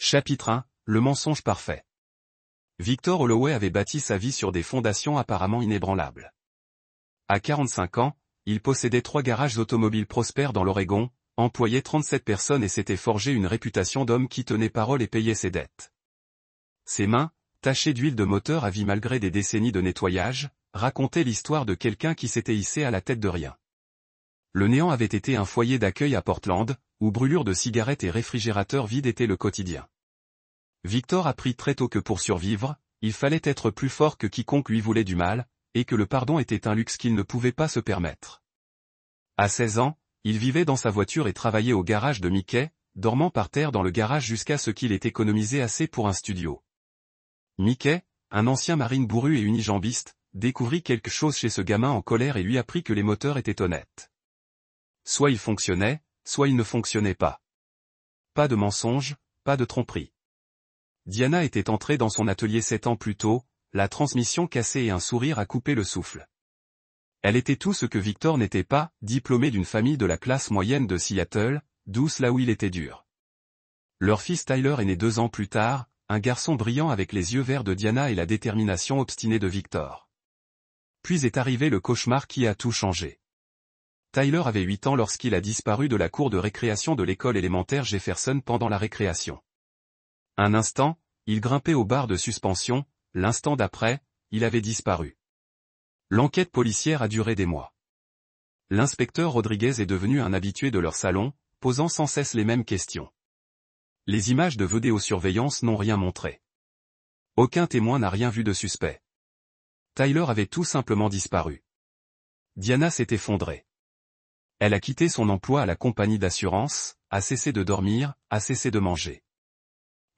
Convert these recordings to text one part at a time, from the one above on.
Chapitre 1, le mensonge parfait. Victor Holloway avait bâti sa vie sur des fondations apparemment inébranlables. À 45 ans, il possédait 3 garages automobiles prospères dans l'Oregon, employait 37 personnes et s'était forgé une réputation d'homme qui tenait parole et payait ses dettes. Ses mains, tachées d'huile de moteur à vie malgré des décennies de nettoyage, racontaient l'histoire de quelqu'un qui s'était hissé à la tête de rien. Le néant avait été un foyer d'accueil à Portland, où brûlures de cigarettes et réfrigérateurs vides étaient le quotidien. Victor apprit très tôt que pour survivre, il fallait être plus fort que quiconque lui voulait du mal, et que le pardon était un luxe qu'il ne pouvait pas se permettre. À 16 ans, il vivait dans sa voiture et travaillait au garage de Mickey, dormant par terre dans le garage jusqu'à ce qu'il ait économisé assez pour un studio. Mickey, un ancien marine bourru et unijambiste, découvrit quelque chose chez ce gamin en colère et lui apprit que les moteurs étaient honnêtes. Soit ils fonctionnaient, soit ils ne fonctionnaient pas. Pas de mensonges, pas de tromperie. Diana était entrée dans son atelier 7 ans plus tôt, la transmission cassée et un sourire à couper le souffle. Elle était tout ce que Victor n'était pas, diplômée d'une famille de la classe moyenne de Seattle, douce là où il était dur. Leur fils Tyler est né 2 ans plus tard, un garçon brillant avec les yeux verts de Diana et la détermination obstinée de Victor. Puis est arrivé le cauchemar qui a tout changé. Tyler avait 8 ans lorsqu'il a disparu de la cour de récréation de l'école élémentaire Jefferson pendant la récréation. Un instant, il grimpait aux barres de suspension, l'instant d'après, il avait disparu. L'enquête policière a duré des mois. L'inspecteur Rodriguez est devenu un habitué de leur salon, posant sans cesse les mêmes questions. Les images de vidéosurveillance n'ont rien montré. Aucun témoin n'a rien vu de suspect. Tyler avait tout simplement disparu. Diana s'est effondrée. Elle a quitté son emploi à la compagnie d'assurance, a cessé de dormir, a cessé de manger.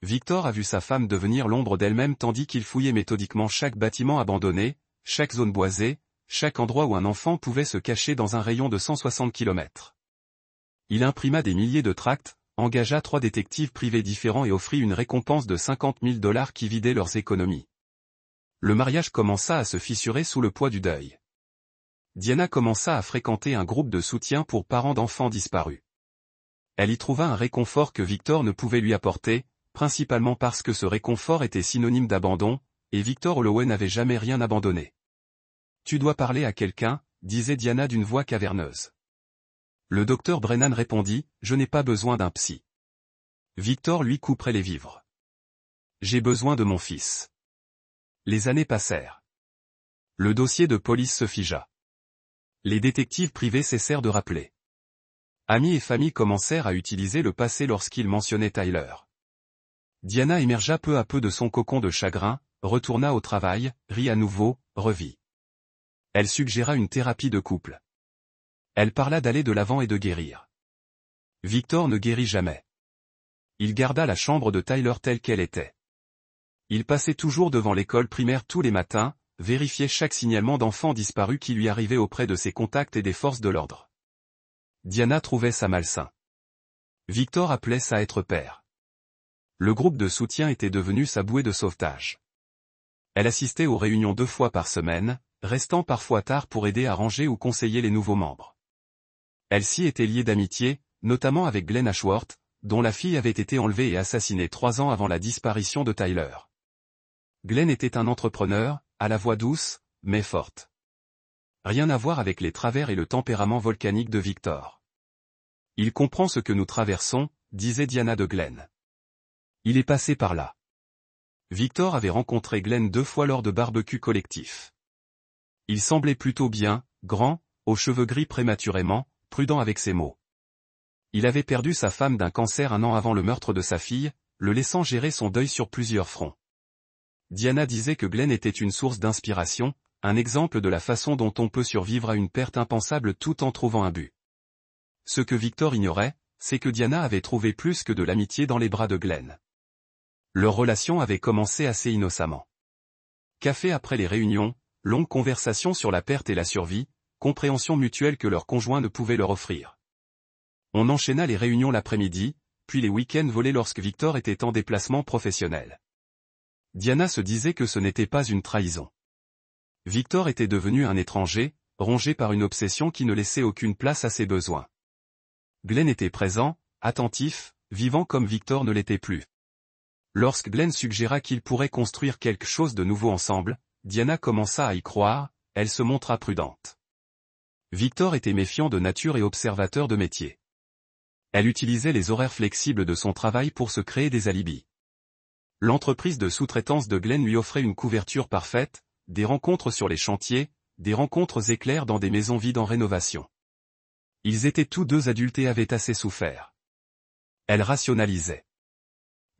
Victor a vu sa femme devenir l'ombre d'elle-même tandis qu'il fouillait méthodiquement chaque bâtiment abandonné, chaque zone boisée, chaque endroit où un enfant pouvait se cacher dans un rayon de 160 km. Il imprima des milliers de tracts, engagea 3 détectives privés différents et offrit une récompense de $50 000 qui vidait leurs économies. Le mariage commença à se fissurer sous le poids du deuil. Diana commença à fréquenter un groupe de soutien pour parents d'enfants disparus. Elle y trouva un réconfort que Victor ne pouvait lui apporter, principalement parce que ce réconfort était synonyme d'abandon, et Victor Holloway n'avait jamais rien abandonné. « Tu dois parler à quelqu'un », disait Diana d'une voix caverneuse. Le docteur Brennan répondit, « Je n'ai pas besoin d'un psy. » Victor lui couperait les vivres. « J'ai besoin de mon fils. » Les années passèrent. Le dossier de police se figea. Les détectives privés cessèrent de rappeler. Amis et famille commencèrent à utiliser le passé lorsqu'ils mentionnaient Tyler. Diana émergea peu à peu de son cocon de chagrin, retourna au travail, rit à nouveau, revit. Elle suggéra une thérapie de couple. Elle parla d'aller de l'avant et de guérir. Victor ne guérit jamais. Il garda la chambre de Tyler telle qu'elle était. Il passait toujours devant l'école primaire tous les matins, vérifiait chaque signalement d'enfant disparu qui lui arrivait auprès de ses contacts et des forces de l'ordre. Diana trouvait ça malsain. Victor appelait ça être père. Le groupe de soutien était devenu sa bouée de sauvetage. Elle assistait aux réunions 2 fois par semaine, restant parfois tard pour aider à ranger ou conseiller les nouveaux membres. Elle s'y était liée d'amitié, notamment avec Glenn Ashworth, dont la fille avait été enlevée et assassinée 3 ans avant la disparition de Tyler. Glenn était un entrepreneur, à la voix douce, mais forte. Rien à voir avec les travers et le tempérament volcanique de Victor. Il comprend ce que nous traversons, disait Diana de Glenn. Il est passé par là. Victor avait rencontré Glenn 2 fois lors de barbecues collectifs. Il semblait plutôt bien, grand, aux cheveux gris prématurément, prudent avec ses mots. Il avait perdu sa femme d'un cancer 1 an avant le meurtre de sa fille, le laissant gérer son deuil sur plusieurs fronts. Diana disait que Glenn était une source d'inspiration, un exemple de la façon dont on peut survivre à une perte impensable tout en trouvant un but. Ce que Victor ignorait, c'est que Diana avait trouvé plus que de l'amitié dans les bras de Glenn. Leur relation avait commencé assez innocemment. Café après les réunions, longues conversations sur la perte et la survie, compréhension mutuelle que leurs conjoints ne pouvaient leur offrir. On enchaîna les réunions l'après-midi, puis les week-ends volés lorsque Victor était en déplacement professionnel. Diana se disait que ce n'était pas une trahison. Victor était devenu un étranger, rongé par une obsession qui ne laissait aucune place à ses besoins. Glenn était présent, attentif, vivant comme Victor ne l'était plus. Lorsque Glenn suggéra qu'ils pourraient construire quelque chose de nouveau ensemble, Diana commença à y croire, elle se montra prudente. Victor était méfiant de nature et observateur de métier. Elle utilisait les horaires flexibles de son travail pour se créer des alibis. L'entreprise de sous-traitance de Glenn lui offrait une couverture parfaite, des rencontres sur les chantiers, des rencontres éclairs dans des maisons vides en rénovation. Ils étaient tous deux adultes et avaient assez souffert. Elle rationalisait.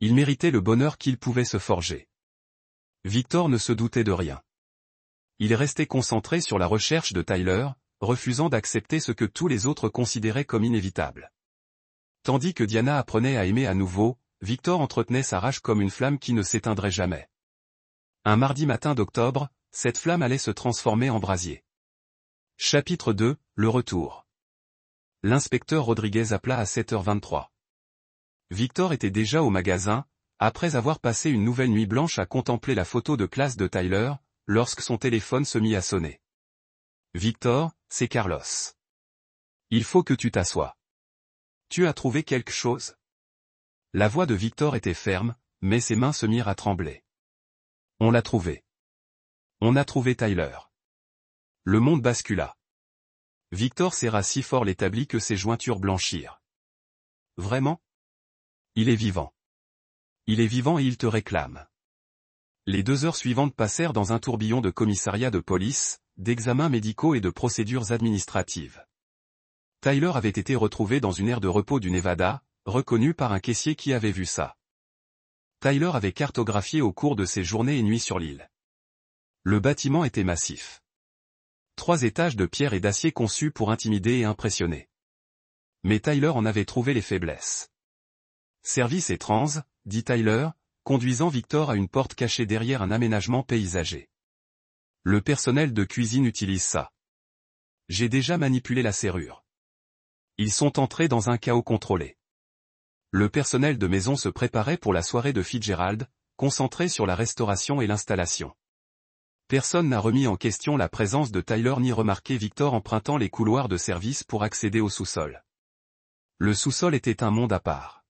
Ils méritaient le bonheur qu'ils pouvaient se forger. Victor ne se doutait de rien. Il restait concentré sur la recherche de Tyler, refusant d'accepter ce que tous les autres considéraient comme inévitable. Tandis que Diana apprenait à aimer à nouveau, Victor entretenait sa rage comme une flamme qui ne s'éteindrait jamais. Un mardi matin d'octobre, cette flamme allait se transformer en brasier. Chapitre 2, le retour. L'inspecteur Rodriguez appela à 7h23. Victor était déjà au magasin, après avoir passé une nouvelle nuit blanche à contempler la photo de classe de Tyler, lorsque son téléphone se mit à sonner. Victor, c'est Carlos. Il faut que tu t'assoies. Tu as trouvé quelque chose? La voix de Victor était ferme, mais ses mains se mirent à trembler. On l'a trouvé. On a trouvé Tyler. Le monde bascula. Victor serra si fort l'établi que ses jointures blanchirent. Vraiment? Il est vivant. Il est vivant et il te réclame. Les 2 heures suivantes passèrent dans un tourbillon de commissariats de police, d'examens médicaux et de procédures administratives. Tyler avait été retrouvé dans une aire de repos du Nevada, reconnu par un caissier qui avait vu ça. Tyler avait cartographié au cours de ses journées et nuits sur l'île. Le bâtiment était massif. 3 étages de pierre et d'acier conçus pour intimider et impressionner. Mais Tyler en avait trouvé les faiblesses. Service et trans, dit Tyler, conduisant Victor à une porte cachée derrière un aménagement paysager. Le personnel de cuisine utilise ça. J'ai déjà manipulé la serrure. Ils sont entrés dans un chaos contrôlé. Le personnel de maison se préparait pour la soirée de Fitzgerald, concentré sur la restauration et l'installation. Personne n'a remis en question la présence de Tyler ni remarqué Victor empruntant les couloirs de service pour accéder au sous-sol. Le sous-sol était un monde à part.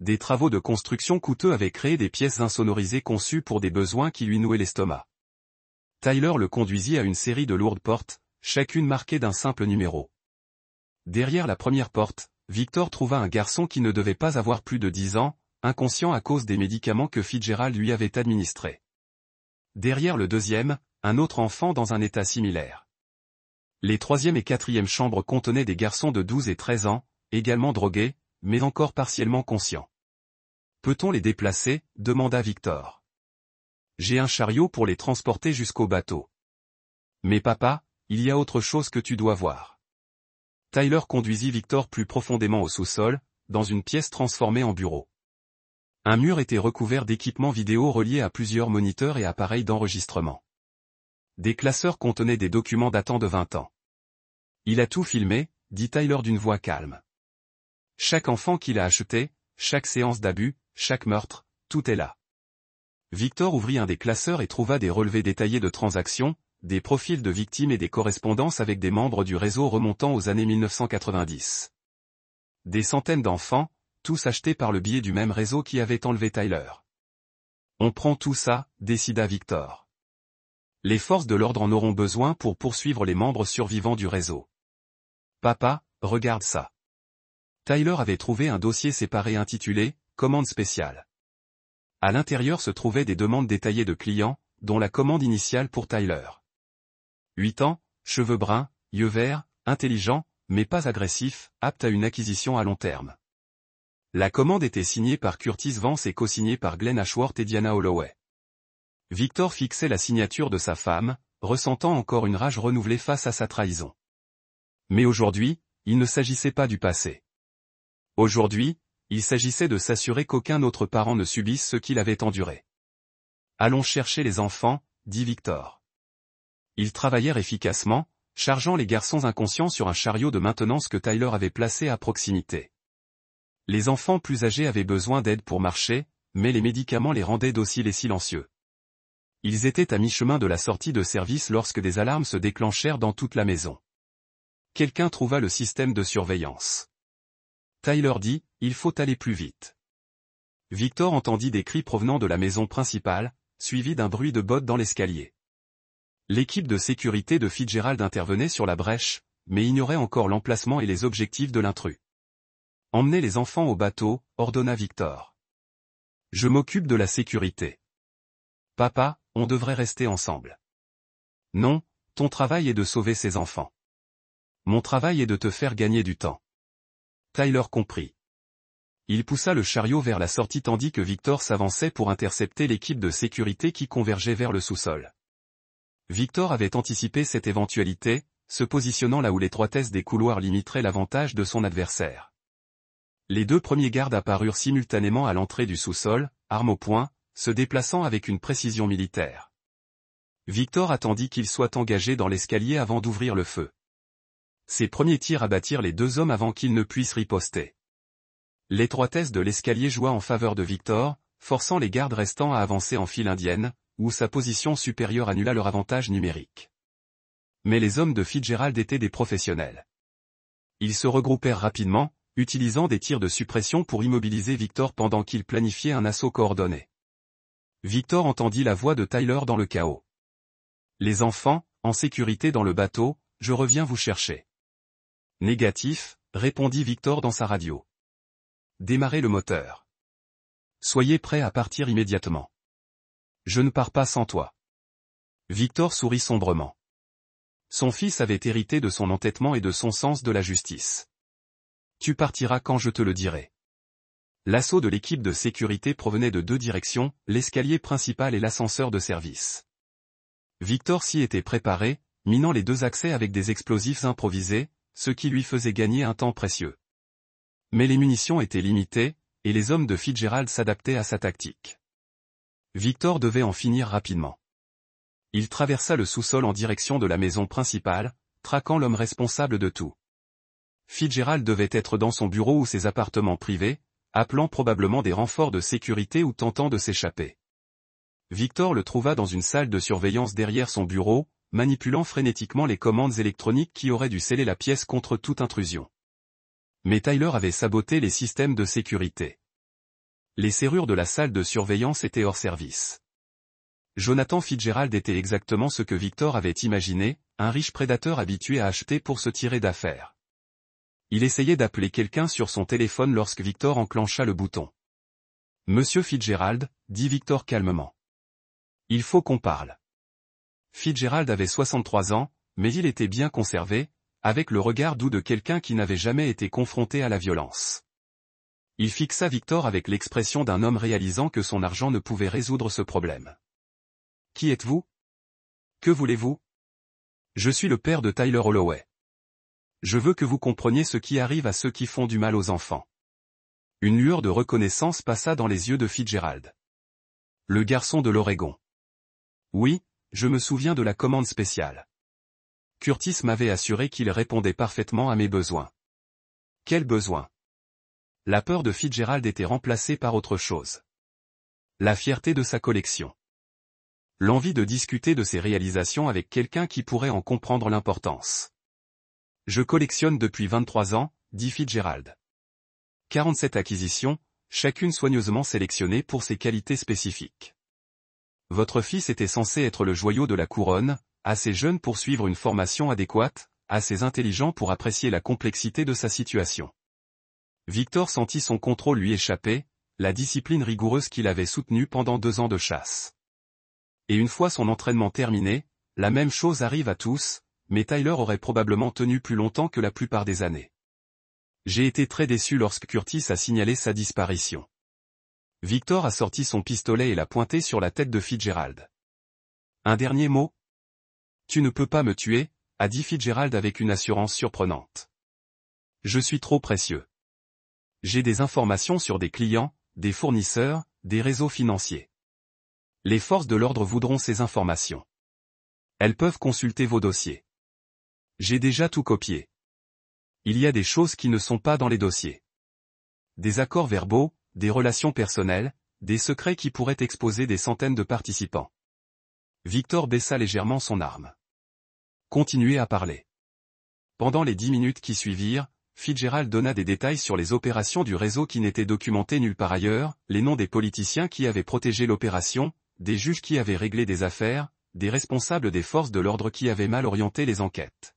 Des travaux de construction coûteux avaient créé des pièces insonorisées conçues pour des besoins qui lui nouaient l'estomac. Tyler le conduisit à une série de lourdes portes, chacune marquée d'un simple numéro. Derrière la première porte, Victor trouva un garçon qui ne devait pas avoir plus de 10 ans, inconscient à cause des médicaments que Fitzgerald lui avait administrés. Derrière le deuxième, un autre enfant dans un état similaire. Les 3e et 4e chambres contenaient des garçons de 12 et 13 ans, également drogués, mais encore partiellement conscients. Peut-on les déplacer? Demanda Victor. J'ai un chariot pour les transporter jusqu'au bateau. Mais papa, il y a autre chose que tu dois voir. Tyler conduisit Victor plus profondément au sous-sol, dans une pièce transformée en bureau. Un mur était recouvert d'équipements vidéo reliés à plusieurs moniteurs et appareils d'enregistrement. Des classeurs contenaient des documents datant de 20 ans. Il a tout filmé, dit Tyler d'une voix calme. Chaque enfant qu'il a acheté, chaque séance d'abus, chaque meurtre, tout est là. Victor ouvrit un des classeurs et trouva des relevés détaillés de transactions, des profils de victimes et des correspondances avec des membres du réseau remontant aux années 1990. Des centaines d'enfants, tous achetés par le biais du même réseau qui avait enlevé Tyler. On prend tout ça, décida Victor. Les forces de l'ordre en auront besoin pour poursuivre les membres survivants du réseau. Papa, regarde ça. Tyler avait trouvé un dossier séparé intitulé « Commande spéciale ». À l'intérieur se trouvaient des demandes détaillées de clients, dont la commande initiale pour Tyler. 8 ans, cheveux bruns, yeux verts, intelligent, mais pas agressif, apte à une acquisition à long terme. La commande était signée par Curtis Vance et co-signée par Glenn Ashworth et Diana Holloway. Victor fixait la signature de sa femme, ressentant encore une rage renouvelée face à sa trahison. Mais aujourd'hui, il ne s'agissait pas du passé. Aujourd'hui, il s'agissait de s'assurer qu'aucun autre parent ne subisse ce qu'il avait enduré. Allons chercher les enfants, dit Victor. Ils travaillèrent efficacement, chargeant les garçons inconscients sur un chariot de maintenance que Tyler avait placé à proximité. Les enfants plus âgés avaient besoin d'aide pour marcher, mais les médicaments les rendaient dociles et silencieux. Ils étaient à mi-chemin de la sortie de service lorsque des alarmes se déclenchèrent dans toute la maison. Quelqu'un trouva le système de surveillance. Tyler dit, il faut aller plus vite. Victor entendit des cris provenant de la maison principale, suivis d'un bruit de bottes dans l'escalier. L'équipe de sécurité de Fitzgerald intervenait sur la brèche, mais ignorait encore l'emplacement et les objectifs de l'intrus. « Emmenez les enfants au bateau », ordonna Victor. « Je m'occupe de la sécurité. »« Papa, on devrait rester ensemble. »« Non, ton travail est de sauver ces enfants. Mon travail est de te faire gagner du temps. » Tyler comprit. Il poussa le chariot vers la sortie tandis que Victor s'avançait pour intercepter l'équipe de sécurité qui convergeait vers le sous-sol. Victor avait anticipé cette éventualité, se positionnant là où l'étroitesse des couloirs limiterait l'avantage de son adversaire. Les deux premiers gardes apparurent simultanément à l'entrée du sous-sol, armes au poing, se déplaçant avec une précision militaire. Victor attendit qu'ils soient engagés dans l'escalier avant d'ouvrir le feu. Ses premiers tirs abattirent les deux hommes avant qu'ils ne puissent riposter. L'étroitesse de l'escalier joua en faveur de Victor, forçant les gardes restants à avancer en file indienne, où sa position supérieure annula leur avantage numérique. Mais les hommes de Fitzgerald étaient des professionnels. Ils se regroupèrent rapidement, utilisant des tirs de suppression pour immobiliser Victor pendant qu'il planifiait un assaut coordonné. Victor entendit la voix de Tyler dans le chaos. « Les enfants, en sécurité dans le bateau, je reviens vous chercher. » « Négatif », répondit Victor dans sa radio. « Démarrez le moteur. Soyez prêts à partir immédiatement. »« Je ne pars pas sans toi. » Victor sourit sombrement. Son fils avait hérité de son entêtement et de son sens de la justice. « Tu partiras quand je te le dirai. » L'assaut de l'équipe de sécurité provenait de deux directions, l'escalier principal et l'ascenseur de service. Victor s'y était préparé, minant les deux accès avec des explosifs improvisés, ce qui lui faisait gagner un temps précieux. Mais les munitions étaient limitées, et les hommes de Fitzgerald s'adaptaient à sa tactique. Victor devait en finir rapidement. Il traversa le sous-sol en direction de la maison principale, traquant l'homme responsable de tout. Fitzgerald devait être dans son bureau ou ses appartements privés, appelant probablement des renforts de sécurité ou tentant de s'échapper. Victor le trouva dans une salle de surveillance derrière son bureau, manipulant frénétiquement les commandes électroniques qui auraient dû sceller la pièce contre toute intrusion. Mais Tyler avait saboté les systèmes de sécurité. Les serrures de la salle de surveillance étaient hors service. Jonathan Fitzgerald était exactement ce que Victor avait imaginé, un riche prédateur habitué à acheter pour se tirer d'affaire. Il essayait d'appeler quelqu'un sur son téléphone lorsque Victor enclencha le bouton. « Monsieur Fitzgerald », dit Victor calmement. « Il faut qu'on parle. » Fitzgerald avait 63 ans, mais il était bien conservé, avec le regard doux de quelqu'un qui n'avait jamais été confronté à la violence. Il fixa Victor avec l'expression d'un homme réalisant que son argent ne pouvait résoudre ce problème. « Qui êtes-vous ? Que voulez-vous ? Je suis le père de Tyler Holloway. Je veux que vous compreniez ce qui arrive à ceux qui font du mal aux enfants. » Une lueur de reconnaissance passa dans les yeux de Fitzgerald. Le garçon de l'Oregon. « Oui, je me souviens de la commande spéciale. Curtis m'avait assuré qu'il répondait parfaitement à mes besoins. » Quel besoin ? La peur de Fitzgerald était remplacée par autre chose. La fierté de sa collection. L'envie de discuter de ses réalisations avec quelqu'un qui pourrait en comprendre l'importance. « Je collectionne depuis 23 ans, dit Fitzgerald. 47 acquisitions, chacune soigneusement sélectionnée pour ses qualités spécifiques. Votre fils était censé être le joyau de la couronne, assez jeune pour suivre une formation adéquate, assez intelligent pour apprécier la complexité de sa situation. » Victor sentit son contrôle lui échapper, la discipline rigoureuse qu'il avait soutenue pendant 2 ans de chasse. Et une fois son entraînement terminé, la même chose arrive à tous, mais Tyler aurait probablement tenu plus longtemps que la plupart des années. J'ai été très déçu lorsque Curtis a signalé sa disparition. Victor a sorti son pistolet et l'a pointé sur la tête de Fitzgerald. Un dernier mot ? Tu ne peux pas me tuer, a dit Fitzgerald avec une assurance surprenante. Je suis trop précieux. J'ai des informations sur des clients, des fournisseurs, des réseaux financiers. Les forces de l'ordre voudront ces informations. Elles peuvent consulter vos dossiers. J'ai déjà tout copié. Il y a des choses qui ne sont pas dans les dossiers. Des accords verbaux, des relations personnelles, des secrets qui pourraient exposer des centaines de participants. Victor baissa légèrement son arme. Continuez à parler. Pendant les 10 minutes qui suivirent, Fitzgerald donna des détails sur les opérations du réseau qui n'étaient documentés nulle part ailleurs, les noms des politiciens qui avaient protégé l'opération, des juges qui avaient réglé des affaires, des responsables des forces de l'ordre qui avaient mal orienté les enquêtes.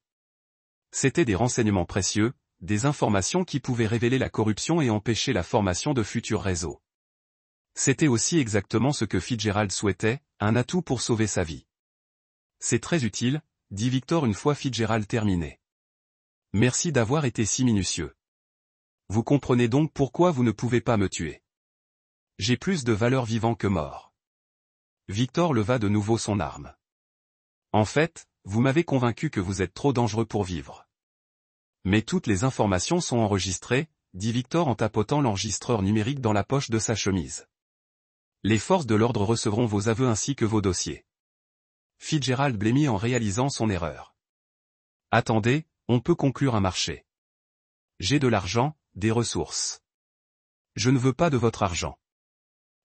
C'étaient des renseignements précieux, des informations qui pouvaient révéler la corruption et empêcher la formation de futurs réseaux. C'était aussi exactement ce que Fitzgerald souhaitait, un atout pour sauver sa vie. C'est très utile, dit Victor une fois Fitzgerald terminé. Merci d'avoir été si minutieux. Vous comprenez donc pourquoi vous ne pouvez pas me tuer. J'ai plus de valeur vivant que mort. Victor leva de nouveau son arme. En fait, vous m'avez convaincu que vous êtes trop dangereux pour vivre. Mais toutes les informations sont enregistrées, dit Victor en tapotant l'enregistreur numérique dans la poche de sa chemise. Les forces de l'ordre recevront vos aveux ainsi que vos dossiers. Fitzgerald blêmit en réalisant son erreur. Attendez, on peut conclure un marché. J'ai de l'argent, des ressources. Je ne veux pas de votre argent.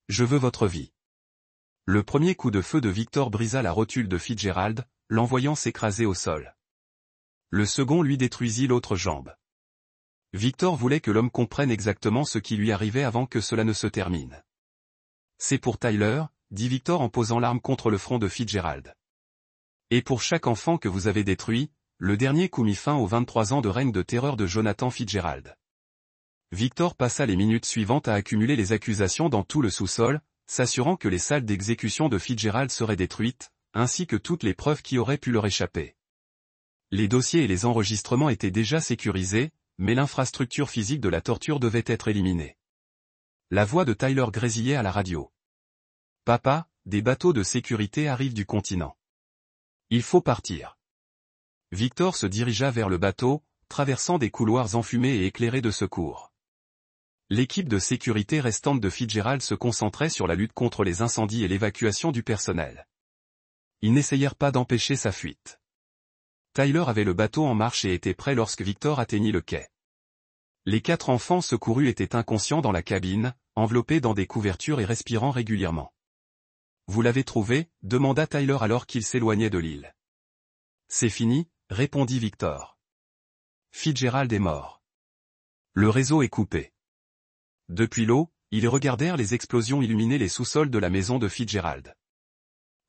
Je veux votre vie. Le premier coup de feu de Victor brisa la rotule de Fitzgerald, l'envoyant s'écraser au sol. Le second lui détruisit l'autre jambe. Victor voulait que l'homme comprenne exactement ce qui lui arrivait avant que cela ne se termine. C'est pour Tyler, dit Victor en posant l'arme contre le front de Fitzgerald. Et pour chaque enfant que vous avez détruit, le dernier coup mit fin aux 23 ans de règne de terreur de Jonathan Fitzgerald. Victor passa les minutes suivantes à accumuler les accusations dans tout le sous-sol, s'assurant que les salles d'exécution de Fitzgerald seraient détruites, ainsi que toutes les preuves qui auraient pu leur échapper. Les dossiers et les enregistrements étaient déjà sécurisés, mais l'infrastructure physique de la torture devait être éliminée. La voix de Tyler grésillait à la radio. « Papa, des bateaux de sécurité arrivent du continent. Il faut partir. » Victor se dirigea vers le bateau, traversant des couloirs enfumés et éclairés de secours. L'équipe de sécurité restante de Fitzgerald se concentrait sur la lutte contre les incendies et l'évacuation du personnel. Ils n'essayèrent pas d'empêcher sa fuite. Tyler avait le bateau en marche et était prêt lorsque Victor atteignit le quai. Les 4 enfants secourus étaient inconscients dans la cabine, enveloppés dans des couvertures et respirant régulièrement. « Vous l'avez trouvé ?» demanda Tyler alors qu'il s'éloignait de l'île. « C'est fini », répondit Victor. Fitzgerald est mort. Le réseau est coupé. Depuis l'eau, ils regardèrent les explosions illuminer les sous-sols de la maison de Fitzgerald.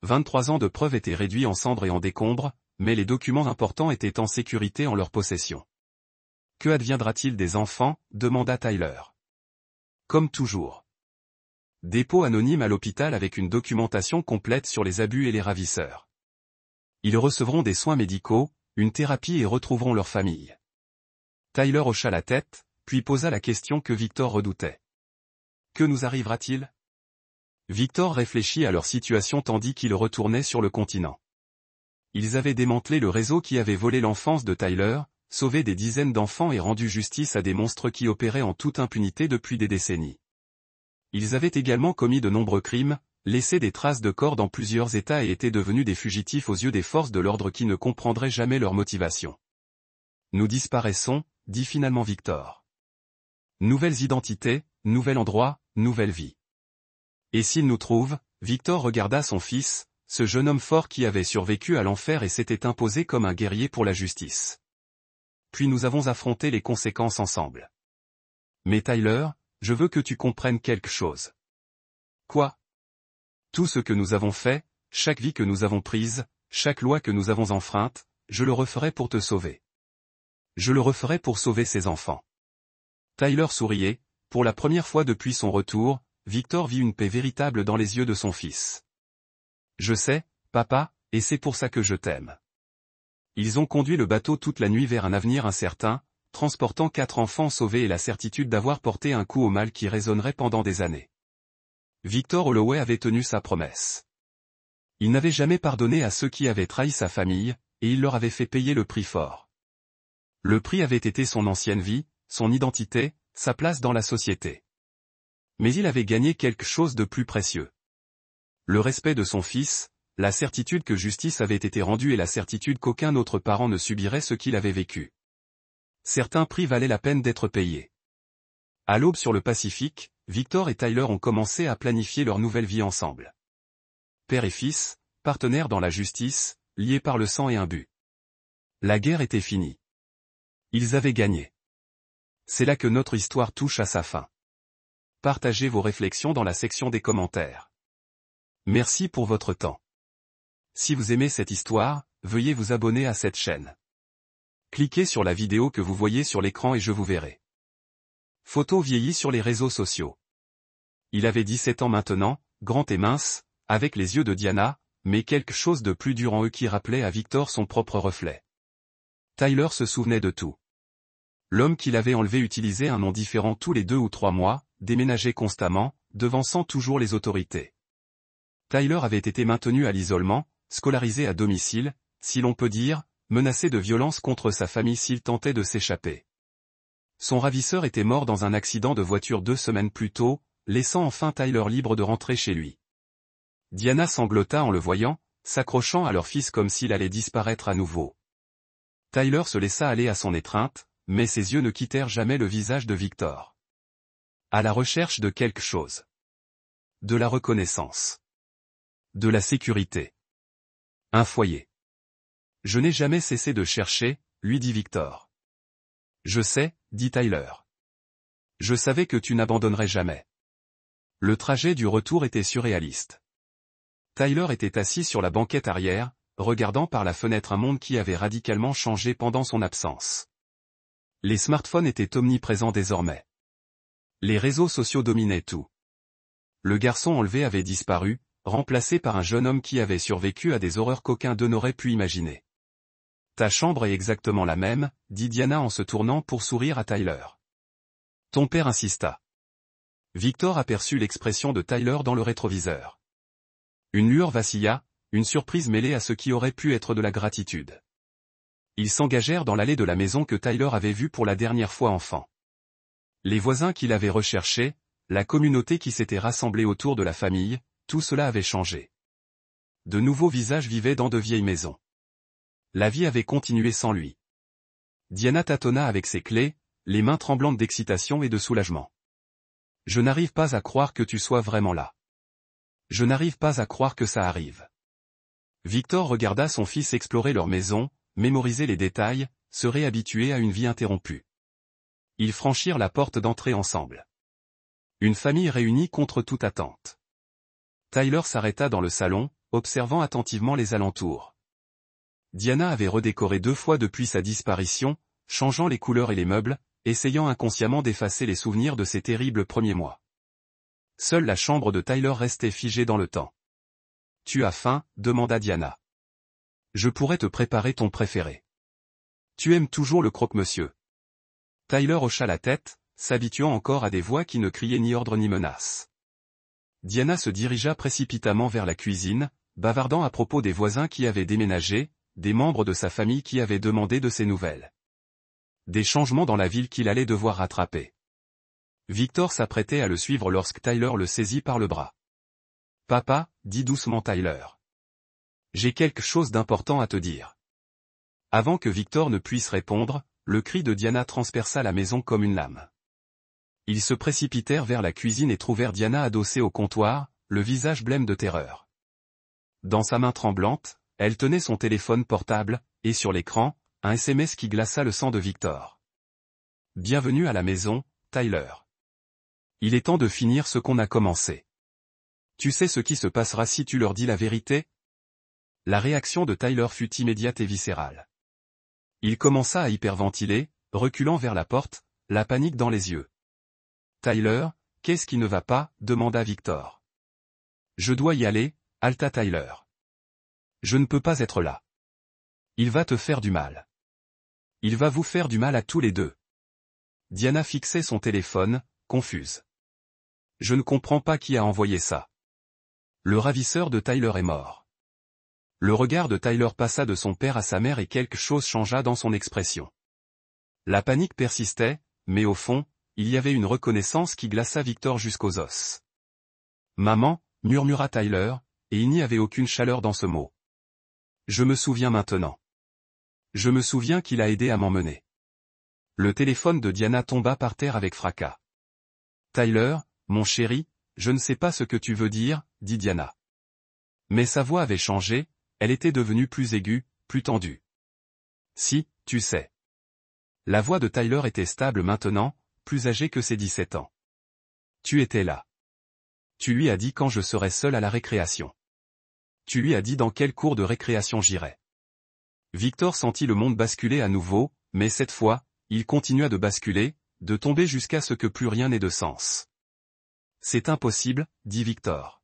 23 ans de preuves étaient réduits en cendres et en décombres, mais les documents importants étaient en sécurité en leur possession. « Que adviendra-t-il des enfants ?» demanda Tyler. Comme toujours. Dépôt anonyme à l'hôpital avec une documentation complète sur les abus et les ravisseurs. Ils recevront des soins médicaux, une thérapie et retrouveront leur famille. Tyler hocha la tête, puis posa la question que Victor redoutait. Que nous arrivera-t-il ? Victor réfléchit à leur situation tandis qu'ils retournaient sur le continent. Ils avaient démantelé le réseau qui avait volé l'enfance de Tyler, sauvé des dizaines d'enfants et rendu justice à des monstres qui opéraient en toute impunité depuis des décennies. Ils avaient également commis de nombreux crimes, laissé des traces de corps dans plusieurs États et étaient devenus des fugitifs aux yeux des forces de l'ordre qui ne comprendraient jamais leur motivation. Nous disparaissons, dit finalement Victor. Nouvelles identités, nouvel endroit, nouvelle vie. Et s'ils nous trouvent, Victor regarda son fils, ce jeune homme fort qui avait survécu à l'enfer et s'était imposé comme un guerrier pour la justice. Puis nous avons affronté les conséquences ensemble. Mais Tyler, je veux que tu comprennes quelque chose. Quoi ? Tout ce que nous avons fait, chaque vie que nous avons prise, chaque loi que nous avons enfreinte, je le referai pour te sauver. Je le referai pour sauver ses enfants. Tyler souriait, pour la première fois depuis son retour, Victor vit une paix véritable dans les yeux de son fils. Je sais, papa, et c'est pour ça que je t'aime. Ils ont conduit le bateau toute la nuit vers un avenir incertain, transportant 4 enfants sauvés et la certitude d'avoir porté un coup au mal qui résonnerait pendant des années. Victor Holloway avait tenu sa promesse. Il n'avait jamais pardonné à ceux qui avaient trahi sa famille, et il leur avait fait payer le prix fort. Le prix avait été son ancienne vie, son identité, sa place dans la société. Mais il avait gagné quelque chose de plus précieux. Le respect de son fils, la certitude que justice avait été rendue et la certitude qu'aucun autre parent ne subirait ce qu'il avait vécu. Certains prix valaient la peine d'être payés. À l'aube sur le Pacifique, Victor et Tyler ont commencé à planifier leur nouvelle vie ensemble. Père et fils, partenaires dans la justice, liés par le sang et un but. La guerre était finie. Ils avaient gagné. C'est là que notre histoire touche à sa fin. Partagez vos réflexions dans la section des commentaires. Merci pour votre temps. Si vous aimez cette histoire, veuillez vous abonner à cette chaîne. Cliquez sur la vidéo que vous voyez sur l'écran et je vous verrai. Photo vieillie sur les réseaux sociaux. Il avait 17 ans maintenant, grand et mince, avec les yeux de Diana, mais quelque chose de plus dur en eux qui rappelait à Victor son propre reflet. Tyler se souvenait de tout. L'homme qu'il avait enlevé utilisait un nom différent tous les 2 ou 3 mois, déménageait constamment, devançant toujours les autorités. Tyler avait été maintenu à l'isolement, scolarisé à domicile, si l'on peut dire, menacé de violence contre sa famille s'il tentait de s'échapper. Son ravisseur était mort dans un accident de voiture 2 semaines plus tôt, laissant enfin Tyler libre de rentrer chez lui. Diana sanglota en le voyant, s'accrochant à leur fils comme s'il allait disparaître à nouveau. Tyler se laissa aller à son étreinte, mais ses yeux ne quittèrent jamais le visage de Victor. À la recherche de quelque chose. De la reconnaissance. De la sécurité. Un foyer. Je n'ai jamais cessé de chercher, lui dit Victor. Je sais, dit Tyler. Je savais que tu n'abandonnerais jamais. Le trajet du retour était surréaliste. Tyler était assis sur la banquette arrière, regardant par la fenêtre un monde qui avait radicalement changé pendant son absence. Les smartphones étaient omniprésents désormais. Les réseaux sociaux dominaient tout. Le garçon enlevé avait disparu, remplacé par un jeune homme qui avait survécu à des horreurs qu'aucun d'eux n'aurait pu imaginer. Ta chambre est exactement la même, dit Diana en se tournant pour sourire à Tyler. Ton père insista. Victor aperçut l'expression de Tyler dans le rétroviseur. Une lueur vacilla, une surprise mêlée à ce qui aurait pu être de la gratitude. Ils s'engagèrent dans l'allée de la maison que Tyler avait vue pour la dernière fois enfant. Les voisins qu'il avait recherchés, la communauté qui s'était rassemblée autour de la famille, tout cela avait changé. De nouveaux visages vivaient dans de vieilles maisons. La vie avait continué sans lui. Diana tâtonna avec ses clés, les mains tremblantes d'excitation et de soulagement. Je n'arrive pas à croire que tu sois vraiment là. Je n'arrive pas à croire que ça arrive. Victor regarda son fils explorer leur maison, mémoriser les détails, se réhabituer à une vie interrompue. Ils franchirent la porte d'entrée ensemble. Une famille réunie contre toute attente. Tyler s'arrêta dans le salon, observant attentivement les alentours. Diana avait redécoré 2 fois depuis sa disparition, changeant les couleurs et les meubles, essayant inconsciemment d'effacer les souvenirs de ces terribles premiers mois. Seule la chambre de Tyler restait figée dans le temps. « Tu as faim ?» demanda Diana. « Je pourrais te préparer ton préféré. Tu aimes toujours le croque-monsieur. » Tyler hocha la tête, s'habituant encore à des voix qui ne criaient ni ordre ni menace. Diana se dirigea précipitamment vers la cuisine, bavardant à propos des voisins qui avaient déménagé, des membres de sa famille qui avaient demandé de ses nouvelles. Des changements dans la ville qu'il allait devoir rattraper. Victor s'apprêtait à le suivre lorsque Tyler le saisit par le bras. « Papa, dit doucement Tyler. J'ai quelque chose d'important à te dire. » Avant que Victor ne puisse répondre, le cri de Diana transperça la maison comme une lame. Ils se précipitèrent vers la cuisine et trouvèrent Diana adossée au comptoir, le visage blême de terreur. Dans sa main tremblante, elle tenait son téléphone portable, et sur l'écran, un SMS qui glaça le sang de Victor. « Bienvenue à la maison, Tyler. Il est temps de finir ce qu'on a commencé. Tu sais ce qui se passera si tu leur dis la vérité ?» La réaction de Tyler fut immédiate et viscérale. Il commença à hyperventiler, reculant vers la porte, la panique dans les yeux. « Tyler, qu'est-ce qui ne va pas ?» demanda Victor. « Je dois y aller, » haleta Tyler. « Je ne peux pas être là. Il va te faire du mal. Il va vous faire du mal à tous les deux. » Diana fixait son téléphone, confuse. « Je ne comprends pas qui a envoyé ça. Le ravisseur de Tyler est mort. » Le regard de Tyler passa de son père à sa mère et quelque chose changea dans son expression. La panique persistait, mais au fond, il y avait une reconnaissance qui glaça Victor jusqu'aux os. « Maman » murmura Tyler, et il n'y avait aucune chaleur dans ce mot. « Je me souviens maintenant. Je me souviens qu'il a aidé à m'emmener. » Le téléphone de Diana tomba par terre avec fracas. « Tyler, mon chéri, je ne sais pas ce que tu veux dire, » dit Diana. Mais sa voix avait changé, elle était devenue plus aiguë, plus tendue. « Si, tu sais. » La voix de Tyler était stable maintenant, plus âgé que ses 17 ans. Tu étais là. Tu lui as dit quand je serais seul à la récréation. Tu lui as dit dans quel cours de récréation j'irais. Victor sentit le monde basculer à nouveau, mais cette fois, il continua de basculer, de tomber jusqu'à ce que plus rien n'ait de sens. C'est impossible, dit Victor.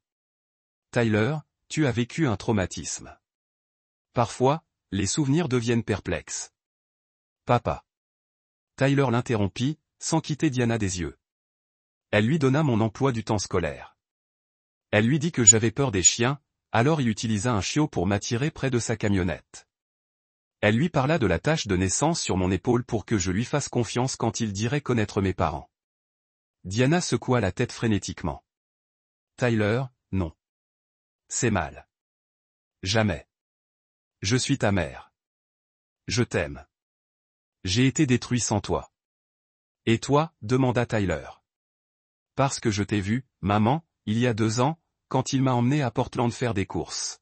Tyler, tu as vécu un traumatisme. Parfois, les souvenirs deviennent perplexes. Papa. Tyler l'interrompit, sans quitter Diana des yeux. Elle lui donna mon emploi du temps scolaire. Elle lui dit que j'avais peur des chiens, alors il utilisa un chiot pour m'attirer près de sa camionnette. Elle lui parla de la tache de naissance sur mon épaule pour que je lui fasse confiance quand il dirait connaître mes parents. Diana secoua la tête frénétiquement. Tyler, non. C'est mal. Jamais. Je suis ta mère. Je t'aime. J'ai été détruit sans toi. Et toi, demanda Tyler. Parce que je t'ai vu, maman, il y a 2 ans, quand il m'a emmené à Portland faire des courses.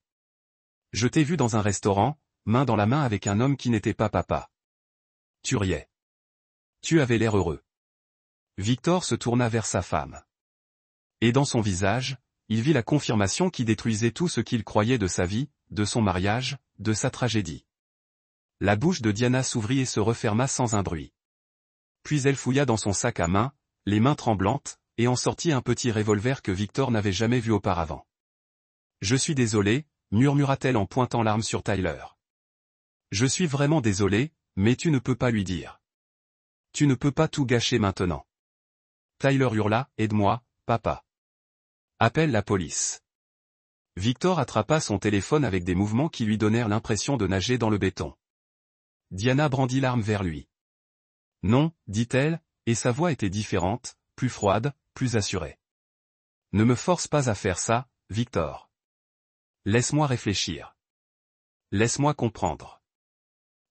Je t'ai vu dans un restaurant, main dans la main avec un homme qui n'était pas papa. Tu riais. Tu avais l'air heureux. Victor se tourna vers sa femme. Et dans son visage, il vit la confirmation qui détruisait tout ce qu'il croyait de sa vie, de son mariage, de sa tragédie. La bouche de Diana s'ouvrit et se referma sans un bruit. Puis elle fouilla dans son sac à main, les mains tremblantes, et en sortit un petit revolver que Victor n'avait jamais vu auparavant. « Je suis désolé, murmura-t-elle en pointant l'arme sur Tyler. « Je suis vraiment désolé, mais tu ne peux pas lui dire. Tu ne peux pas tout gâcher maintenant. » Tyler hurla, « Aide-moi, papa. Appelle la police. » Victor attrapa son téléphone avec des mouvements qui lui donnèrent l'impression de nager dans le béton. Diana brandit l'arme vers lui. « Non, dit-elle, et sa voix était différente, plus froide, plus assurée. « Ne me force pas à faire ça, Victor. Laisse-moi réfléchir. Laisse-moi comprendre. »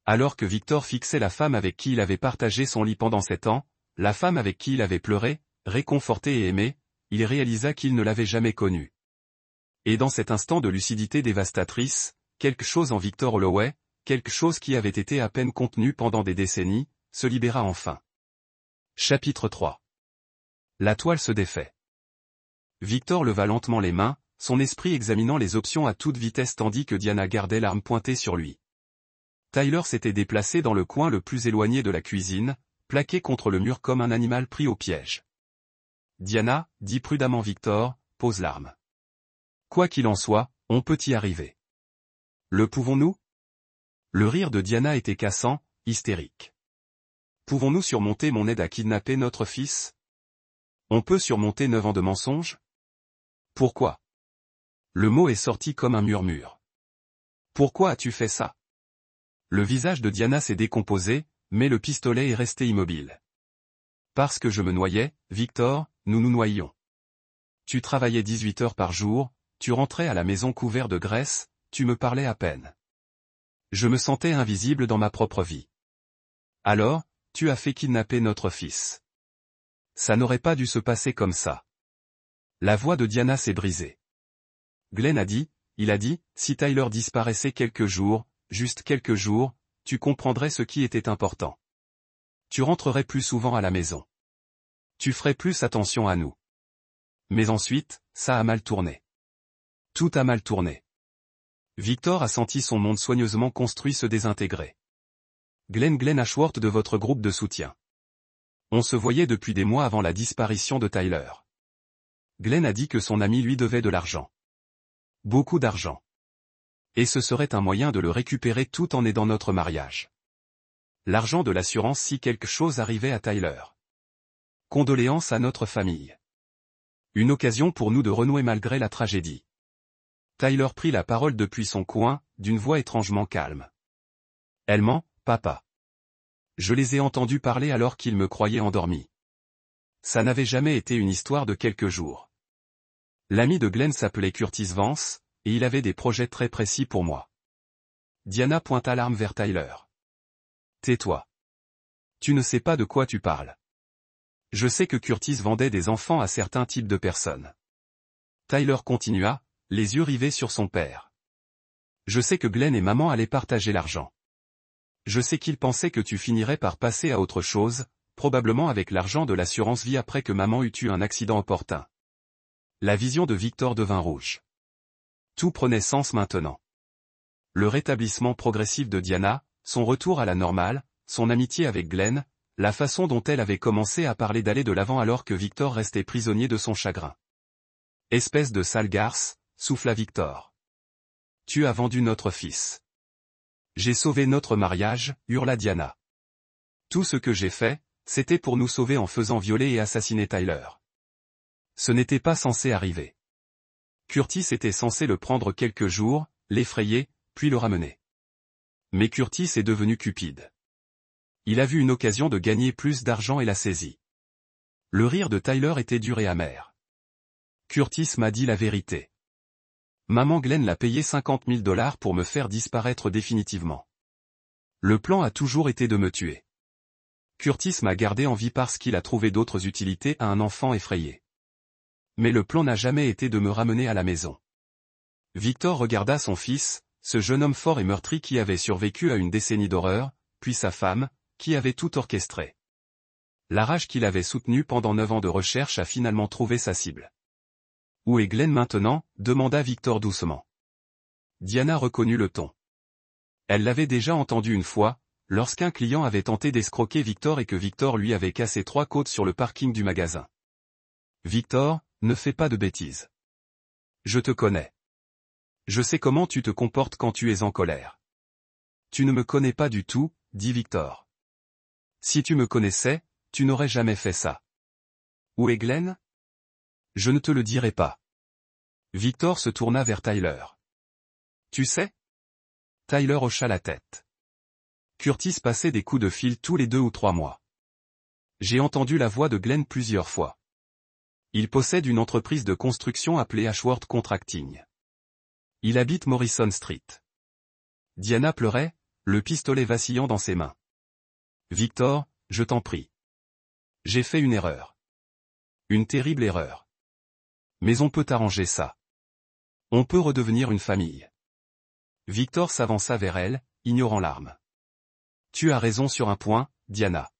Alors que Victor fixait la femme avec qui il avait partagé son lit pendant 7 ans, la femme avec qui il avait pleuré, réconforté et aimé, il réalisa qu'il ne l'avait jamais connue. Et dans cet instant de lucidité dévastatrice, quelque chose en Victor Holloway, quelque chose qui avait été à peine contenu pendant des décennies, se libéra enfin. Chapitre 3. La toile se défait. Victor leva lentement les mains, son esprit examinant les options à toute vitesse tandis que Diana gardait l'arme pointée sur lui. Tyler s'était déplacé dans le coin le plus éloigné de la cuisine, plaqué contre le mur comme un animal pris au piège. Diana, dit prudemment Victor, pose l'arme. Quoi qu'il en soit, on peut y arriver. Le pouvons-nous? Le rire de Diana était cassant, hystérique. Pouvons-nous surmonter mon aide à kidnapper notre fils? On peut surmonter 9 ans de mensonges? Pourquoi? Le mot est sorti comme un murmure. Pourquoi as-tu fait ça? Le visage de Diana s'est décomposé, mais le pistolet est resté immobile. Parce que je me noyais, Victor, nous nous noyions. Tu travaillais 18 heures par jour, tu rentrais à la maison couvert de graisse, tu me parlais à peine. Je me sentais invisible dans ma propre vie. Alors, tu as fait kidnapper notre fils. Ça n'aurait pas dû se passer comme ça. La voix de Diana s'est brisée. Glenn a dit, si Tyler disparaissait quelques jours, juste quelques jours, tu comprendrais ce qui était important. Tu rentrerais plus souvent à la maison. Tu ferais plus attention à nous. Mais ensuite, ça a mal tourné. Tout a mal tourné. Victor a senti son monde soigneusement construit se désintégrer. Glenn Ashworth de votre groupe de soutien. On se voyait depuis des mois avant la disparition de Tyler. Glenn a dit que son ami lui devait de l'argent. Beaucoup d'argent. Et ce serait un moyen de le récupérer tout en aidant notre mariage. L'argent de l'assurance si quelque chose arrivait à Tyler. Condoléances à notre famille. Une occasion pour nous de renouer malgré la tragédie. Tyler prit la parole depuis son coin, d'une voix étrangement calme. Elle ment, papa. Je les ai entendus parler alors qu'ils me croyaient endormi. Ça n'avait jamais été une histoire de quelques jours. L'ami de Glenn s'appelait Curtis Vance, et il avait des projets très précis pour moi. Diana pointa l'arme vers Tyler. Tais-toi. Tu ne sais pas de quoi tu parles. Je sais que Curtis vendait des enfants à certains types de personnes. Tyler continua, les yeux rivés sur son père. Je sais que Glenn et maman allaient partager l'argent. Je sais qu'ils pensaient que tu finirais par passer à autre chose, probablement avec l'argent de l'assurance vie après que maman eut eu un accident opportun. La vision de Victor devint rouge. Tout prenait sens maintenant. Le rétablissement progressif de Diana, son retour à la normale, son amitié avec Glenn, la façon dont elle avait commencé à parler d'aller de l'avant alors que Victor restait prisonnier de son chagrin. Espèce de sale garce, souffla Victor. Tu as vendu notre fils. J'ai sauvé notre mariage, hurla Diana. Tout ce que j'ai fait, c'était pour nous sauver en faisant violer et assassiner Tyler. Ce n'était pas censé arriver. Curtis était censé le prendre quelques jours, l'effrayer, puis le ramener. Mais Curtis est devenu cupide. Il a vu une occasion de gagner plus d'argent et l'a saisie. Le rire de Tyler était dur et amer. Curtis m'a dit la vérité. Maman Glenn l'a payé $50 000 pour me faire disparaître définitivement. Le plan a toujours été de me tuer. Curtis m'a gardé en vie parce qu'il a trouvé d'autres utilités à un enfant effrayé. Mais le plan n'a jamais été de me ramener à la maison. Victor regarda son fils, ce jeune homme fort et meurtri qui avait survécu à une décennie d'horreur, puis sa femme, qui avait tout orchestré. La rage qu'il avait soutenue pendant 9 ans de recherche a finalement trouvé sa cible. Où est Glenn maintenant? Demanda Victor doucement. Diana reconnut le ton. Elle l'avait déjà entendu une fois, lorsqu'un client avait tenté d'escroquer Victor et que Victor lui avait cassé 3 côtes sur le parking du magasin. Victor, ne fais pas de bêtises. Je te connais. Je sais comment tu te comportes quand tu es en colère. Tu ne me connais pas du tout, dit Victor. Si tu me connaissais, tu n'aurais jamais fait ça. Où est Glenn? Je ne te le dirai pas. Victor se tourna vers Tyler. Tu sais? Tyler hocha la tête. Curtis passait des coups de fil tous les 2 ou 3 mois. J'ai entendu la voix de Glenn plusieurs fois. Il possède une entreprise de construction appelée Ashworth Contracting. Il habite Morrison Street. Diana pleurait, le pistolet vacillant dans ses mains. Victor, je t'en prie. J'ai fait une erreur. Une terrible erreur. Mais on peut arranger ça. On peut redevenir une famille. Victor s'avança vers elle, ignorant l'arme. Tu as raison sur un point, Diana.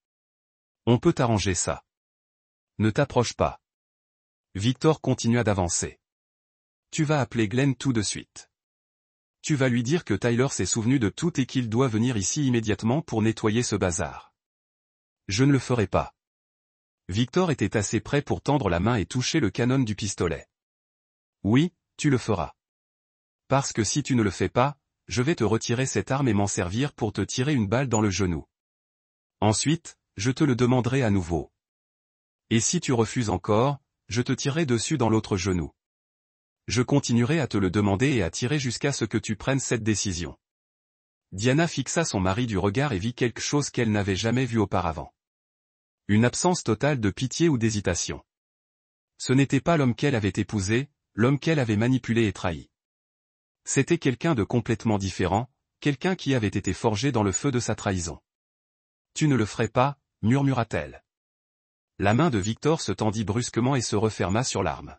On peut arranger ça. Ne t'approche pas. Victor continua d'avancer. Tu vas appeler Glenn tout de suite. Tu vas lui dire que Tyler s'est souvenu de tout et qu'il doit venir ici immédiatement pour nettoyer ce bazar. Je ne le ferai pas. Victor était assez près pour tendre la main et toucher le canon du pistolet. Oui, tu le feras. Parce que si tu ne le fais pas, je vais te retirer cette arme et m'en servir pour te tirer une balle dans le genou. Ensuite, je te le demanderai à nouveau. Et si tu refuses encore, je te tirerai dessus dans l'autre genou. Je continuerai à te le demander et à tirer jusqu'à ce que tu prennes cette décision. Diana fixa son mari du regard et vit quelque chose qu'elle n'avait jamais vu auparavant. Une absence totale de pitié ou d'hésitation. Ce n'était pas l'homme qu'elle avait épousé, l'homme qu'elle avait manipulé et trahi. C'était quelqu'un de complètement différent, quelqu'un qui avait été forgé dans le feu de sa trahison. Tu ne le ferais pas, murmura-t-elle. La main de Victor se tendit brusquement et se referma sur l'arme.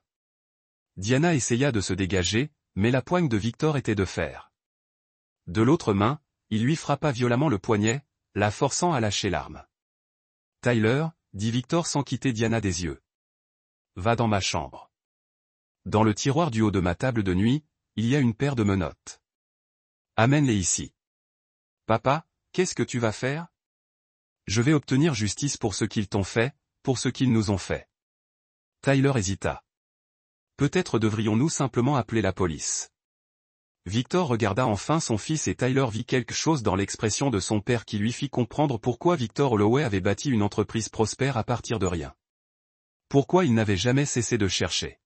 Diana essaya de se dégager, mais la poigne de Victor était de fer. De l'autre main, il lui frappa violemment le poignet, la forçant à lâcher l'arme. Tyler, dit Victor sans quitter Diana des yeux. Va dans ma chambre. Dans le tiroir du haut de ma table de nuit, il y a une paire de menottes. Amène-les ici. Papa, qu'est-ce que tu vas faire? Je vais obtenir justice pour ce qu'ils t'ont fait, pour ce qu'ils nous ont fait. Tyler hésita. Peut-être devrions-nous simplement appeler la police. Victor regarda enfin son fils et Tyler vit quelque chose dans l'expression de son père qui lui fit comprendre pourquoi Victor Holloway avait bâti une entreprise prospère à partir de rien. Pourquoi il n'avait jamais cessé de chercher.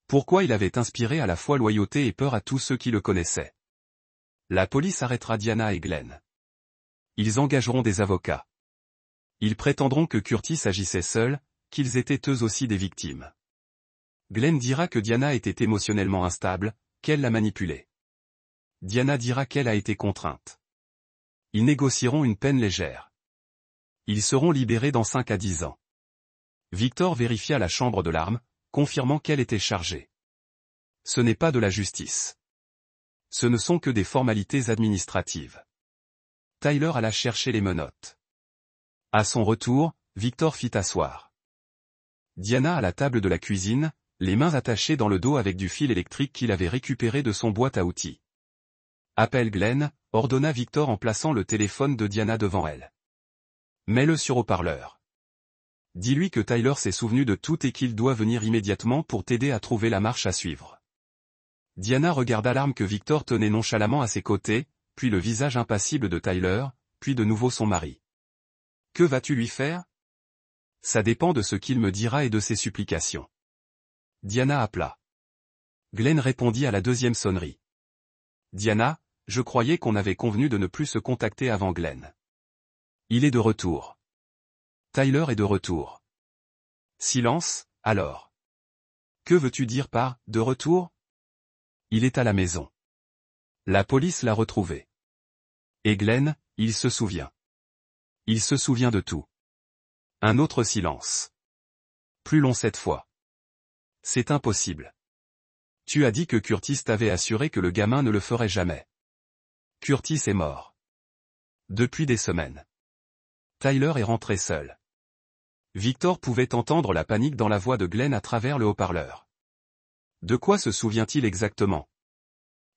Pourquoi il avait inspiré à la fois loyauté et peur à tous ceux qui le connaissaient. La police arrêtera Diana et Glenn. Ils engageront des avocats. Ils prétendront que Curtis agissait seul, qu'ils étaient eux aussi des victimes. Glenn dira que Diana était émotionnellement instable, qu'elle l'a manipulée. Diana dira qu'elle a été contrainte. Ils négocieront une peine légère. Ils seront libérés dans 5 à 10 ans. Victor vérifia la chambre de l'arme, confirmant qu'elle était chargée. Ce n'est pas de la justice. Ce ne sont que des formalités administratives. Tyler alla chercher les menottes. À son retour, Victor fit asseoir Diana à la table de la cuisine, les mains attachées dans le dos avec du fil électrique qu'il avait récupéré de son boîte à outils. « Appelle Glenn », ordonna Victor en plaçant le téléphone de Diana devant elle. « Mets-le sur haut-parleur. Dis-lui que Tyler s'est souvenu de tout et qu'il doit venir immédiatement pour t'aider à trouver la marche à suivre. » Diana regarda l'arme que Victor tenait nonchalamment à ses côtés, puis le visage impassible de Tyler, puis de nouveau son mari. « Que vas-tu lui faire ? » « Ça dépend de ce qu'il me dira et de ses supplications. » Diana appela. Glenn répondit à la deuxième sonnerie. « Diana, je croyais qu'on avait convenu de ne plus se contacter avant Glenn. Il est de retour. Tyler est de retour. » Silence, alors. « Que veux-tu dire par « de retour »?» Il est à la maison. La police l'a retrouvé. Et Glenn, il se souvient. Il se souvient de tout. Un autre silence. Plus long cette fois. C'est impossible. Tu as dit que Curtis t'avait assuré que le gamin ne le ferait jamais. Curtis est mort. Depuis des semaines. Tyler est rentré seul. Victor pouvait entendre la panique dans la voix de Glenn à travers le haut-parleur. De quoi se souvient-il exactement?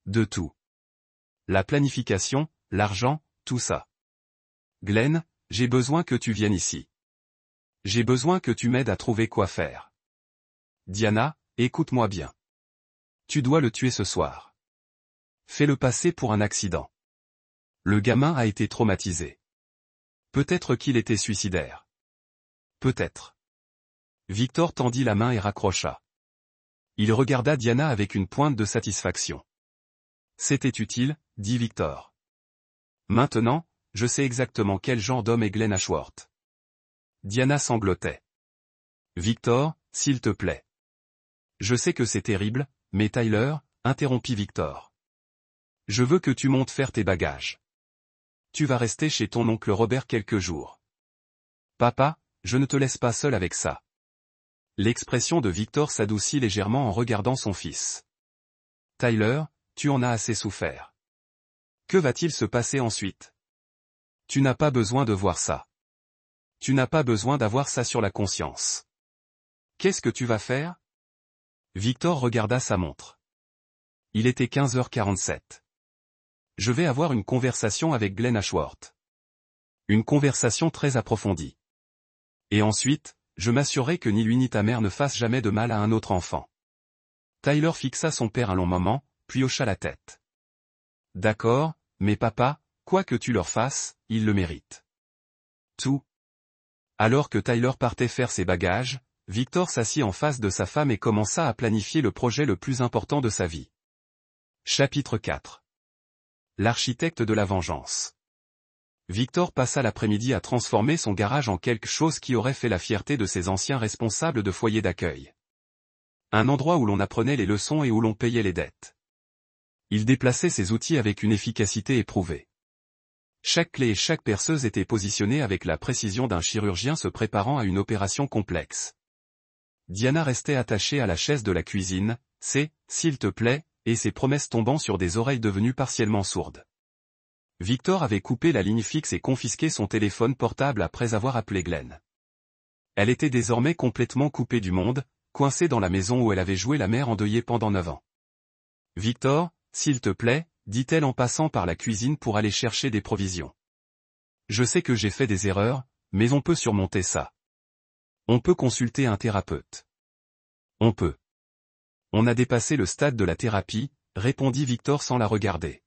De tout. La planification, l'argent, tout ça. Glenn, j'ai besoin que tu viennes ici. J'ai besoin que tu m'aides à trouver quoi faire. Diana, écoute-moi bien. Tu dois le tuer ce soir. Fais-le passer pour un accident. Le gamin a été traumatisé. Peut-être qu'il était suicidaire. Peut-être. Victor tendit la main et raccrocha. Il regarda Diana avec une pointe de satisfaction. C'était utile, dit Victor. Maintenant, je sais exactement quel genre d'homme est Glenn Ashworth. Diana sanglotait. Victor, s'il te plaît. Je sais que c'est terrible, mais Tyler, interrompit Victor. Je veux que tu montes faire tes bagages. Tu vas rester chez ton oncle Robert quelques jours. Papa, je ne te laisse pas seul avec ça. L'expression de Victor s'adoucit légèrement en regardant son fils. Tyler, tu en as assez souffert. Que va-t-il se passer ensuite? Tu n'as pas besoin de voir ça. Tu n'as pas besoin d'avoir ça sur la conscience. Qu'est-ce que tu vas faire? Victor regarda sa montre. Il était 15h47. Je vais avoir une conversation avec Glenn Ashworth. Une conversation très approfondie. Et ensuite, je m'assurerai que ni lui ni ta mère ne fassent jamais de mal à un autre enfant. Tyler fixa son père un long moment, puis hocha la tête. D'accord, mais papa, quoi que tu leur fasses, ils le méritent. Tout. Alors que Tyler partait faire ses bagages, Victor s'assit en face de sa femme et commença à planifier le projet le plus important de sa vie. Chapitre 4. L'architecte de la vengeance. Victor passa l'après-midi à transformer son garage en quelque chose qui aurait fait la fierté de ses anciens responsables de foyer d'accueil. Un endroit où l'on apprenait les leçons et où l'on payait les dettes. Il déplaçait ses outils avec une efficacité éprouvée. Chaque clé et chaque perceuse étaient positionnées avec la précision d'un chirurgien se préparant à une opération complexe. Diana restait attachée à la chaise de la cuisine, s'il te plaît, et ses promesses tombant sur des oreilles devenues partiellement sourdes. Victor avait coupé la ligne fixe et confisqué son téléphone portable après avoir appelé Glenn. Elle était désormais complètement coupée du monde, coincée dans la maison où elle avait joué la mère endeuillée pendant 9 ans. Victor, s'il te plaît, dit-elle en passant par la cuisine pour aller chercher des provisions. Je sais que j'ai fait des erreurs, mais on peut surmonter ça. On peut consulter un thérapeute. On peut. On a dépassé le stade de la thérapie, répondit Victor sans la regarder.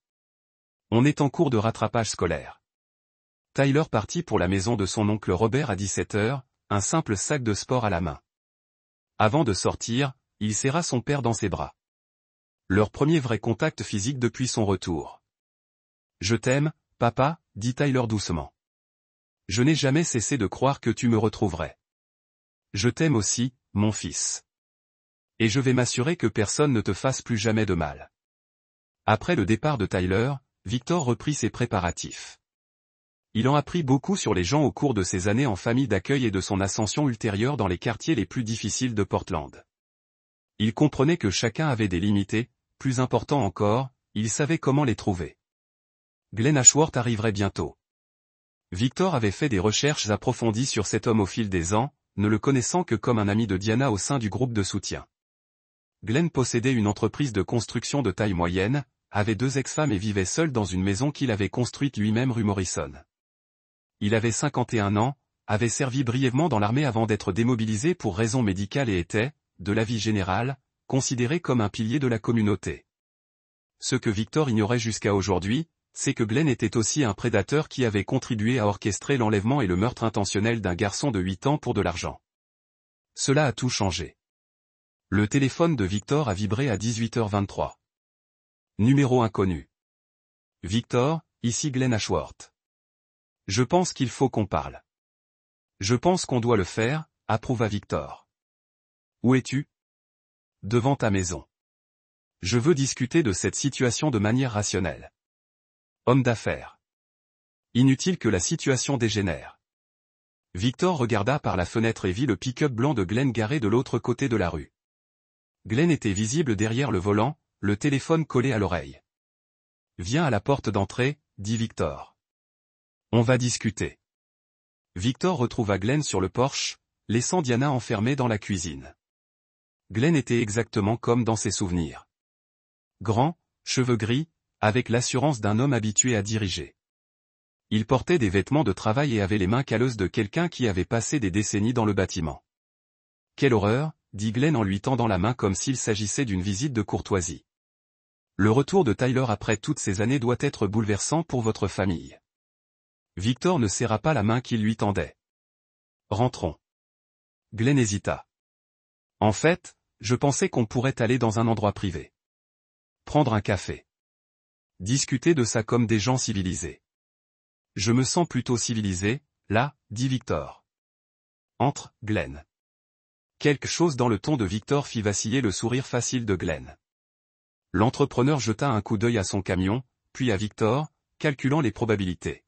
On est en cours de rattrapage scolaire. Tyler partit pour la maison de son oncle Robert à 17h, un simple sac de sport à la main. Avant de sortir, il serra son père dans ses bras. Leur premier vrai contact physique depuis son retour. Je t'aime, papa, dit Tyler doucement. Je n'ai jamais cessé de croire que tu me retrouverais. Je t'aime aussi, mon fils. Et je vais m'assurer que personne ne te fasse plus jamais de mal. Après le départ de Tyler, Victor reprit ses préparatifs. Il en apprit beaucoup sur les gens au cours de ses années en famille d'accueil et de son ascension ultérieure dans les quartiers les plus difficiles de Portland. Il comprenait que chacun avait des limites, plus important encore, il savait comment les trouver. Glenn Ashworth arriverait bientôt. Victor avait fait des recherches approfondies sur cet homme au fil des ans, ne le connaissant que comme un ami de Diana au sein du groupe de soutien. Glenn possédait une entreprise de construction de taille moyenne, avait 2 ex-femmes et vivait seul dans une maison qu'il avait construite lui-même rue Morrison. Il avait 51 ans, avait servi brièvement dans l'armée avant d'être démobilisé pour raisons médicales et était, de l'avis général, considéré comme un pilier de la communauté. Ce que Victor ignorait jusqu'à aujourd'hui, c'est que Glenn était aussi un prédateur qui avait contribué à orchestrer l'enlèvement et le meurtre intentionnel d'un garçon de 8 ans pour de l'argent. Cela a tout changé. Le téléphone de Victor a vibré à 18h23. Numéro inconnu. Victor, ici Glenn Ashworth. Je pense qu'il faut qu'on parle. Je pense qu'on doit le faire, approuva Victor. Où es-tu? Devant ta maison. Je veux discuter de cette situation de manière rationnelle. Homme d'affaires. Inutile que la situation dégénère. Victor regarda par la fenêtre et vit le pick-up blanc de Glenn garé de l'autre côté de la rue. Glenn était visible derrière le volant, le téléphone collé à l'oreille. Viens à la porte d'entrée, dit Victor. On va discuter. Victor retrouva Glenn sur le porche, laissant Diana enfermée dans la cuisine. Glenn était exactement comme dans ses souvenirs. Grand, cheveux gris, avec l'assurance d'un homme habitué à diriger. Il portait des vêtements de travail et avait les mains calleuses de quelqu'un qui avait passé des décennies dans le bâtiment. Quelle horreur, dit Glenn en lui tendant la main comme s'il s'agissait d'une visite de courtoisie. Le retour de Tyler après toutes ces années doit être bouleversant pour votre famille. Victor ne serra pas la main qu'il lui tendait. Rentrons. Glenn hésita. En fait, je pensais qu'on pourrait aller dans un endroit privé. Prendre un café. Discuter de ça comme des gens civilisés. Je me sens plutôt civilisé, là, dit Victor. Entre, Glenn. Quelque chose dans le ton de Victor fit vaciller le sourire facile de Glenn. L'entrepreneur jeta un coup d'œil à son camion, puis à Victor, calculant les probabilités.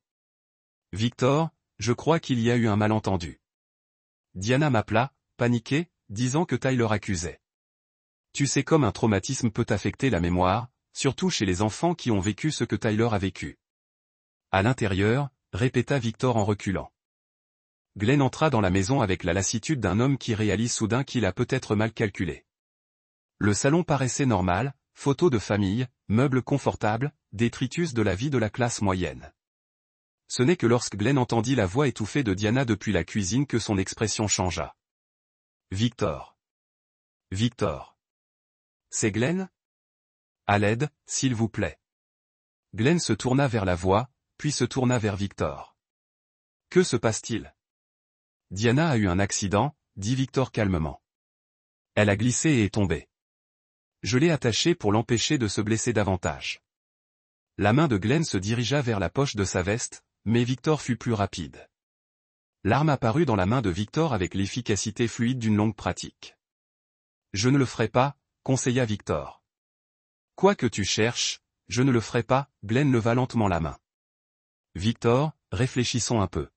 Victor, je crois qu'il y a eu un malentendu. Diana m'appela, paniquée, disant que Tyler accusait. Tu sais comme un traumatisme peut affecter la mémoire, surtout chez les enfants qui ont vécu ce que Tyler a vécu. À l'intérieur, répéta Victor en reculant. Glenn entra dans la maison avec la lassitude d'un homme qui réalise soudain qu'il a peut-être mal calculé. Le salon paraissait normal, photos de famille, meubles confortables, détritus de la vie de la classe moyenne. Ce n'est que lorsque Glenn entendit la voix étouffée de Diana depuis la cuisine que son expression changea. Victor. Victor. C'est Glenn? À l'aide, s'il vous plaît. Glenn se tourna vers la voix, puis se tourna vers Victor. Que se passe-t-il? Diana a eu un accident, dit Victor calmement. Elle a glissé et est tombée. Je l'ai attachée pour l'empêcher de se blesser davantage. La main de Glenn se dirigea vers la poche de sa veste, mais Victor fut plus rapide. L'arme apparut dans la main de Victor avec l'efficacité fluide d'une longue pratique. Je ne le ferai pas, conseilla Victor. Quoi que tu cherches, je ne le ferai pas, Glenn leva lentement la main. Victor, réfléchissons un peu.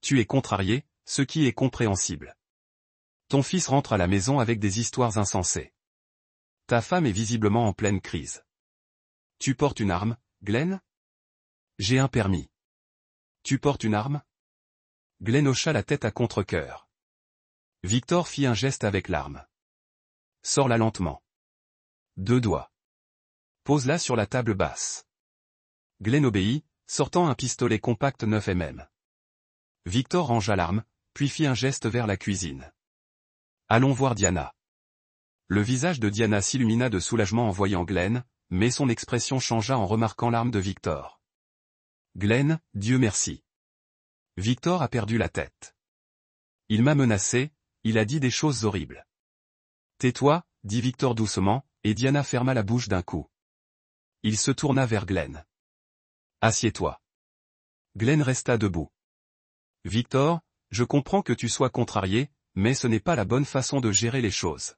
Tu es contrarié, ce qui est compréhensible. Ton fils rentre à la maison avec des histoires insensées. Ta femme est visiblement en pleine crise. Tu portes une arme, Glenn? J'ai un permis. Tu portes une arme? Glenn hocha la tête à contre-cœur. Victor fit un geste avec l'arme. Sors-la lentement. 2 doigts. Pose-la sur la table basse. Glenn obéit, sortant un pistolet compact 9 mm. Victor rangea l'arme, puis fit un geste vers la cuisine. Allons voir Diana. Le visage de Diana s'illumina de soulagement en voyant Glenn, mais son expression changea en remarquant l'arme de Victor. Glenn, Dieu merci. Victor a perdu la tête. Il m'a menacé, il a dit des choses horribles. Tais-toi, dit Victor doucement, et Diana ferma la bouche d'un coup. Il se tourna vers Glenn. Assieds-toi. Glenn resta debout. Victor, je comprends que tu sois contrarié, mais ce n'est pas la bonne façon de gérer les choses.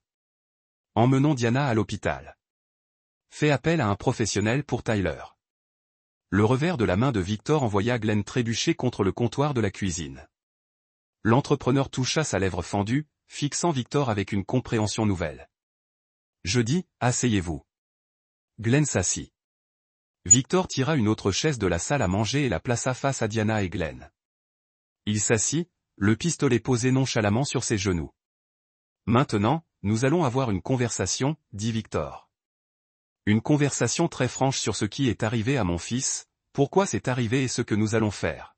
Emmenons Diana à l'hôpital. Fais appel à un professionnel pour Tyler. Le revers de la main de Victor envoya Glenn trébucher contre le comptoir de la cuisine. L'entrepreneur toucha sa lèvre fendue, fixant Victor avec une compréhension nouvelle. Je dis, asseyez-vous. Glenn s'assit. Victor tira une autre chaise de la salle à manger et la plaça face à Diana et Glenn. Il s'assit, le pistolet posé nonchalamment sur ses genoux. Maintenant, nous allons avoir une conversation, dit Victor. Une conversation très franche sur ce qui est arrivé à mon fils, pourquoi c'est arrivé et ce que nous allons faire.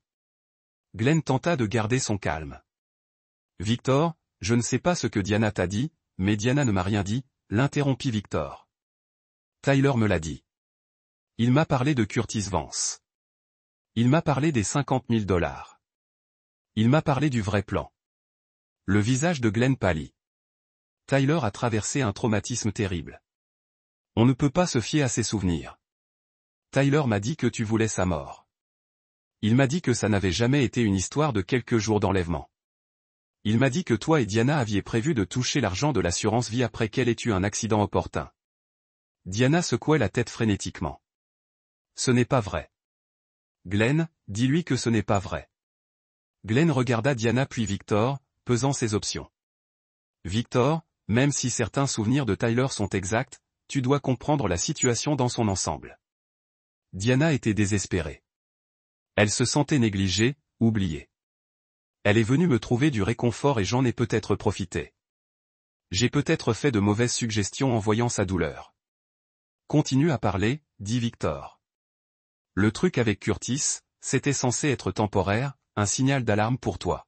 Glenn tenta de garder son calme. Victor, je ne sais pas ce que Diana t'a dit, mais Diana ne m'a rien dit, l'interrompit Victor. Tyler me l'a dit. Il m'a parlé de Curtis Vance. Il m'a parlé des $50 000. Il m'a parlé du vrai plan. Le visage de Glenn pâlit. Tyler a traversé un traumatisme terrible. On ne peut pas se fier à ses souvenirs. Tyler m'a dit que tu voulais sa mort. Il m'a dit que ça n'avait jamais été une histoire de quelques jours d'enlèvement. Il m'a dit que toi et Diana aviez prévu de toucher l'argent de l'assurance vie après qu'elle ait eu un accident opportun. Diana secouait la tête frénétiquement. Ce n'est pas vrai. Glenn, dis-lui que ce n'est pas vrai. Glenn regarda Diana puis Victor, pesant ses options. Victor, même si certains souvenirs de Tyler sont exacts, tu dois comprendre la situation dans son ensemble. Diana était désespérée. Elle se sentait négligée, oubliée. Elle est venue me trouver du réconfort et j'en ai peut-être profité. J'ai peut-être fait de mauvaises suggestions en voyant sa douleur. Continue à parler, dit Victor. Le truc avec Curtis, c'était censé être temporaire, un signal d'alarme pour toi.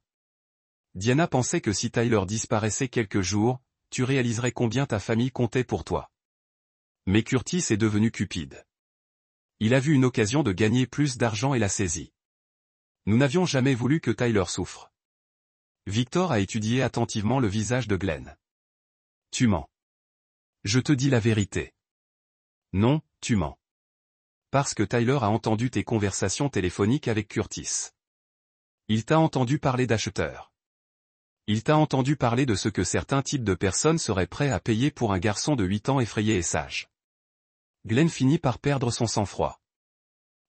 Diana pensait que si Tyler disparaissait quelques jours, tu réaliserais combien ta famille comptait pour toi. Mais Curtis est devenu cupide. Il a vu une occasion de gagner plus d'argent et l'a saisie. Nous n'avions jamais voulu que Tyler souffre. Victor a étudié attentivement le visage de Glenn. Tu mens. Je te dis la vérité. Non, tu mens. Parce que Tyler a entendu tes conversations téléphoniques avec Curtis. Il t'a entendu parler d'acheteurs. Il t'a entendu parler de ce que certains types de personnes seraient prêts à payer pour un garçon de 8 ans effrayé et sage. Glenn finit par perdre son sang-froid.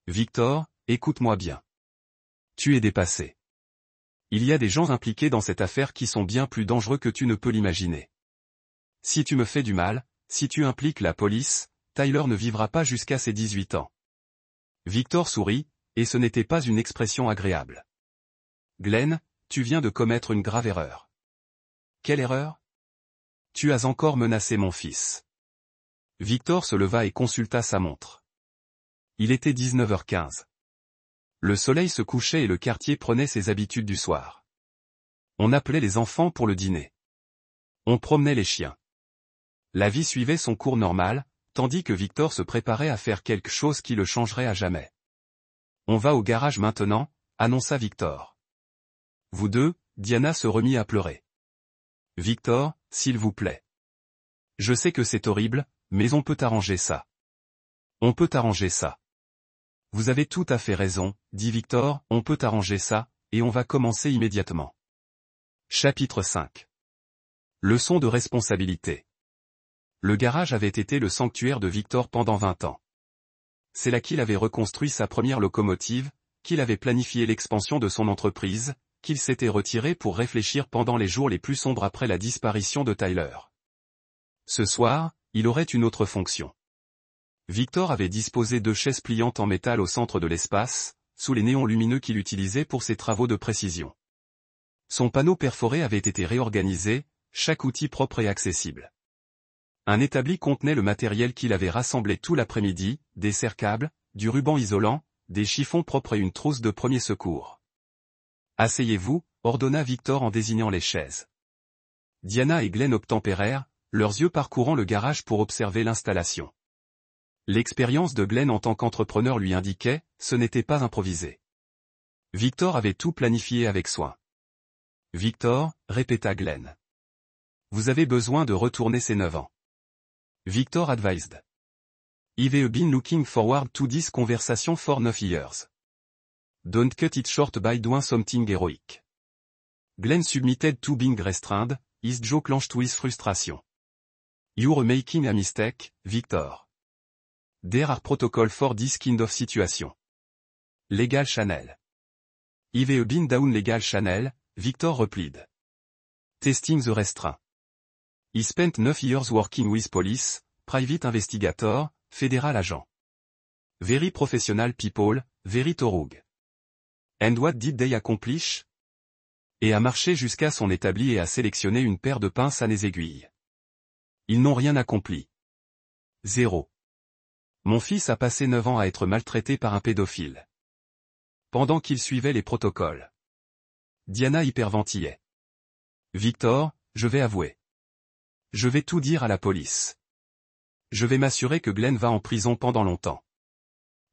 Victor, écoute-moi bien. Tu es dépassé. Il y a des gens impliqués dans cette affaire qui sont bien plus dangereux que tu ne peux l'imaginer. Si tu me fais du mal, si tu impliques la police, Tyler ne vivra pas jusqu'à ses 18 ans. Victor sourit, et ce n'était pas une expression agréable. Glenn, tu viens de commettre une grave erreur. Quelle erreur? Tu as encore menacé mon fils. Victor se leva et consulta sa montre. Il était 19h15. Le soleil se couchait et le quartier prenait ses habitudes du soir. On appelait les enfants pour le dîner. On promenait les chiens. La vie suivait son cours normal, tandis que Victor se préparait à faire quelque chose qui le changerait à jamais. On va au garage maintenant, annonça Victor. Vous deux, Diana se remit à pleurer. Victor, s'il vous plaît. Je sais que c'est horrible, mais on peut arranger ça. On peut arranger ça. Vous avez tout à fait raison, dit Victor, on peut arranger ça, et on va commencer immédiatement. Chapitre 5. Leçon de responsabilité. Le garage avait été le sanctuaire de Victor pendant 20 ans. C'est là qu'il avait reconstruit sa première locomotive, qu'il avait planifié l'expansion de son entreprise, qu'il s'était retiré pour réfléchir pendant les jours les plus sombres après la disparition de Tyler. Ce soir, il aurait une autre fonction. Victor avait disposé 2 chaises pliantes en métal au centre de l'espace, sous les néons lumineux qu'il utilisait pour ses travaux de précision. Son panneau perforé avait été réorganisé, chaque outil propre et accessible. Un établi contenait le matériel qu'il avait rassemblé tout l'après-midi, des serre-câbles, du ruban isolant, des chiffons propres et une trousse de premier secours. Asseyez-vous, ordonna Victor en désignant les chaises. Diana et Glenn obtempérèrent, leurs yeux parcourant le garage pour observer l'installation. L'expérience de Glenn en tant qu'entrepreneur lui indiquait, ce n'était pas improvisé. Victor avait tout planifié avec soin. Victor, répéta Glenn. Vous avez besoin de retourner ces 9 ans. Victor advised. I've been looking forward to this conversation for 9 years. Don't cut it short by doing something heroic. Glenn submitted to being restrained, his jaw clenched with frustration. You're making a mistake, Victor. There are protocol for this kind of situation. Legal channel. I've been down legal channel, Victor replied. Testing the restraint. He spent 9 years working with police, private investigator, fédéral agent. Very professional people, very thorough. And what did they accomplish? Et a marché jusqu'à son établi et a sélectionné une paire de pinces à nez aiguilles. Ils n'ont rien accompli. 0. Mon fils a passé 9 ans à être maltraité par un pédophile. Pendant qu'il suivait les protocoles. Diana hyperventillait. Victor, je vais avouer. Je vais tout dire à la police. Je vais m'assurer que Glenn va en prison pendant longtemps.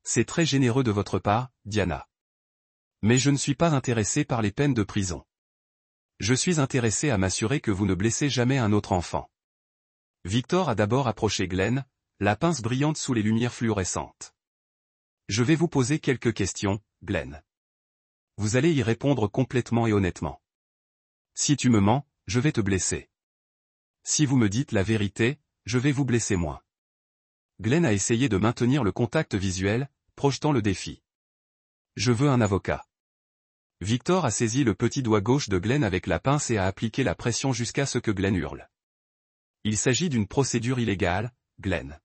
C'est très généreux de votre part, Diana. Mais je ne suis pas intéressé par les peines de prison. Je suis intéressé à m'assurer que vous ne blessez jamais un autre enfant. Victor a d'abord approché Glenn, la pince brillante sous les lumières fluorescentes. Je vais vous poser quelques questions, Glenn. Vous allez y répondre complètement et honnêtement. Si tu me mens, je vais te blesser. Si vous me dites la vérité, je vais vous blesser moins. Glenn a essayé de maintenir le contact visuel, projetant le défi. Je veux un avocat. Victor a saisi le petit doigt gauche de Glenn avec la pince et a appliqué la pression jusqu'à ce que Glenn hurle. Il s'agit d'une procédure illégale, Glenn.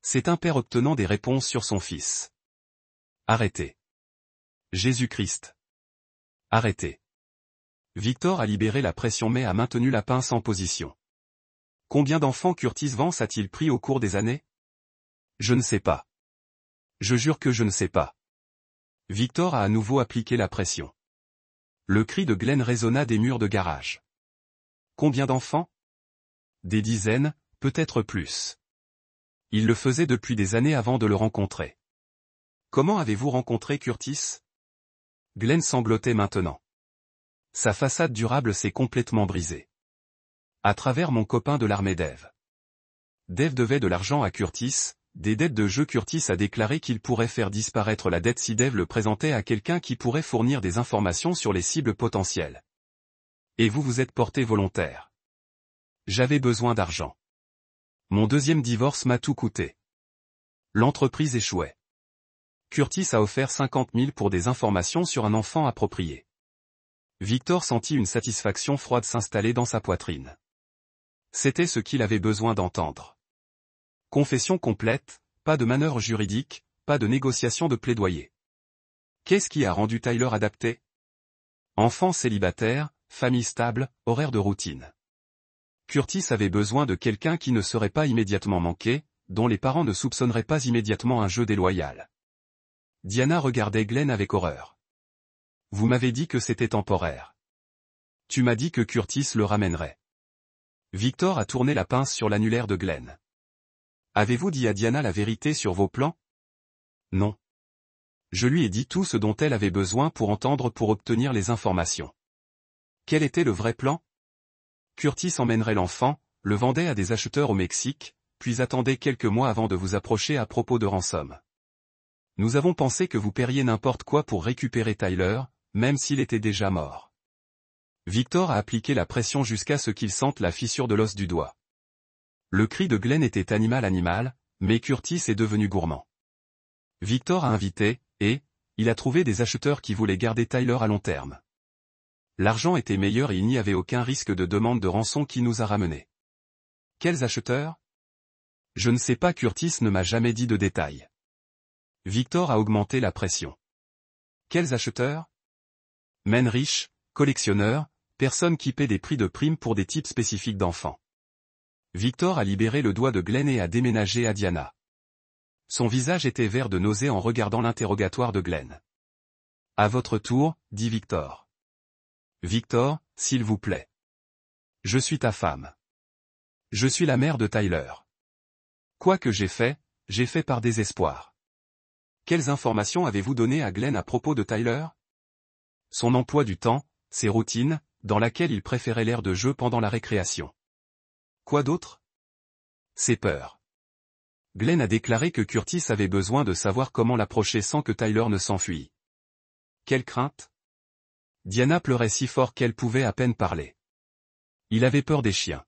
C'est un père obtenant des réponses sur son fils. Arrêtez. Jésus-Christ. Arrêtez. Victor a libéré la pression mais a maintenu la pince en position. Combien d'enfants Curtis Vance a-t-il pris au cours des années? Je ne sais pas. Je jure que je ne sais pas. Victor a à nouveau appliqué la pression. Le cri de Glenn résonna des murs de garage. Combien d'enfants? Des dizaines, peut-être plus. Il le faisait depuis des années avant de le rencontrer. Comment avez-vous rencontré Curtis? Glenn sanglotait maintenant. Sa façade durable s'est complètement brisée. À travers mon copain de l'armée Dave. Dave devait de l'argent à Curtis, des dettes de jeu. Curtis a déclaré qu'il pourrait faire disparaître la dette si Dave le présentait à quelqu'un qui pourrait fournir des informations sur les cibles potentielles. Et vous vous êtes porté volontaire. J'avais besoin d'argent. Mon deuxième divorce m'a tout coûté. L'entreprise échouait. Curtis a offert 50 000 pour des informations sur un enfant approprié. Victor sentit une satisfaction froide s'installer dans sa poitrine. C'était ce qu'il avait besoin d'entendre. Confession complète, pas de manœuvre juridique, pas de négociation de plaidoyer. Qu'est-ce qui a rendu Tyler adapté? Enfant célibataire, famille stable, horaire de routine. Curtis avait besoin de quelqu'un qui ne serait pas immédiatement manqué, dont les parents ne soupçonneraient pas immédiatement un jeu déloyal. Diana regardait Glenn avec horreur. Vous m'avez dit que c'était temporaire. Tu m'as dit que Curtis le ramènerait. Victor a tourné la pince sur l'annulaire de Glenn. Avez-vous dit à Diana la vérité sur vos plans? Non. Je lui ai dit tout ce dont elle avait besoin pour entendre pour obtenir les informations. Quel était le vrai plan? Curtis emmènerait l'enfant, le vendait à des acheteurs au Mexique, puis attendait quelques mois avant de vous approcher à propos de rançon. Nous avons pensé que vous paieriez n'importe quoi pour récupérer Tyler, même s'il était déjà mort. Victor a appliqué la pression jusqu'à ce qu'il sente la fissure de l'os du doigt. Le cri de Glenn était animal, mais Curtis est devenu gourmand. Victor a invité, et, il a trouvé des acheteurs qui voulaient garder Tyler à long terme. L'argent était meilleur et il n'y avait aucun risque de demande de rançon qui nous a ramenés. Quels acheteurs? Je ne sais pas. Curtis ne m'a jamais dit de détails. Victor a augmenté la pression. Quels acheteurs? Men riches, collectionneurs, personnes qui paient des prix de prime pour des types spécifiques d'enfants. Victor a libéré le doigt de Glenn et a déménagé à Diana. Son visage était vert de nausée en regardant l'interrogatoire de Glenn. À votre tour, dit Victor. Victor, s'il vous plaît. Je suis ta femme. Je suis la mère de Tyler. Quoi que j'ai fait par désespoir. Quelles informations avez-vous données à Glenn à propos de Tyler? Son emploi du temps, ses routines, dans laquelle il préférait l'air de jeu pendant la récréation. Quoi d'autre? Ses peurs. Glenn a déclaré que Curtis avait besoin de savoir comment l'approcher sans que Tyler ne s'enfuit. Quelle crainte? Diana pleurait si fort qu'elle pouvait à peine parler. Il avait peur des chiens.